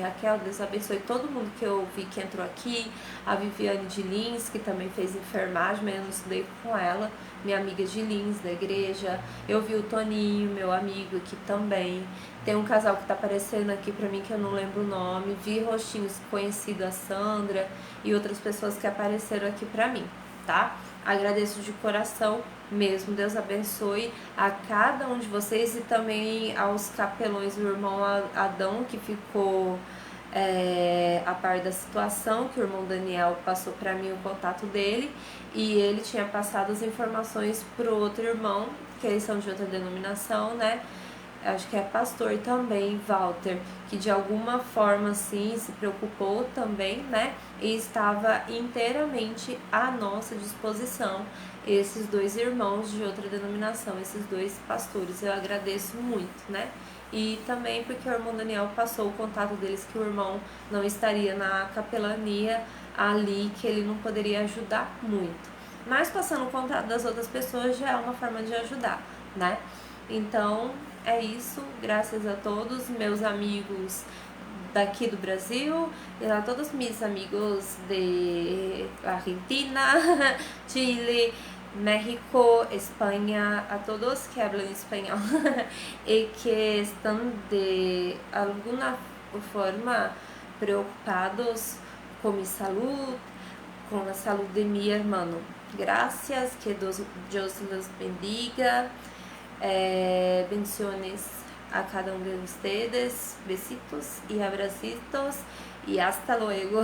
Raquel, Deus abençoe todo mundo que eu vi que entrou aqui, a Viviane de Lins, que também fez enfermagem, mas eu não estudei com ela, minha amiga de Lins, da igreja, eu vi o Toninho, meu amigo aqui também, tem um casal que tá aparecendo aqui pra mim que eu não lembro o nome, vi rostinhos conhecidos, a Sandra e outras pessoas que apareceram aqui pra mim, tá? Agradeço de coração mesmo, Deus abençoe a cada um de vocês e também aos capelões do irmão Adão, que ficou a par da situação, que o irmão Daniel passou para mim o contato dele e ele tinha passado as informações pro outro irmão, que eles são de outra denominação, né? acho que é pastor também, Walter, que de alguma forma assim se preocupou também, né? E estava inteiramente à nossa disposição, esses dois irmãos de outra denominação, esses dois pastores. Eu agradeço muito, né? E também porque o irmão Daniel passou o contato deles, que o irmão não estaria na capelania ali, que ele não poderia ajudar muito. Mas passando o contato das outras pessoas já é uma forma de ajudar, né? Então é isso, graças a todos meus amigos daqui do Brasil e a todos meus amigos de Argentina, Chile, México, Espanha, a todos que hablan espanhol y que están de alguna forma preocupados con mi salud, con la salud de mi hermano. Gracias, que Dios los bendiga. Bendiciones a cada uno de ustedes, besitos y abracitos y hasta luego.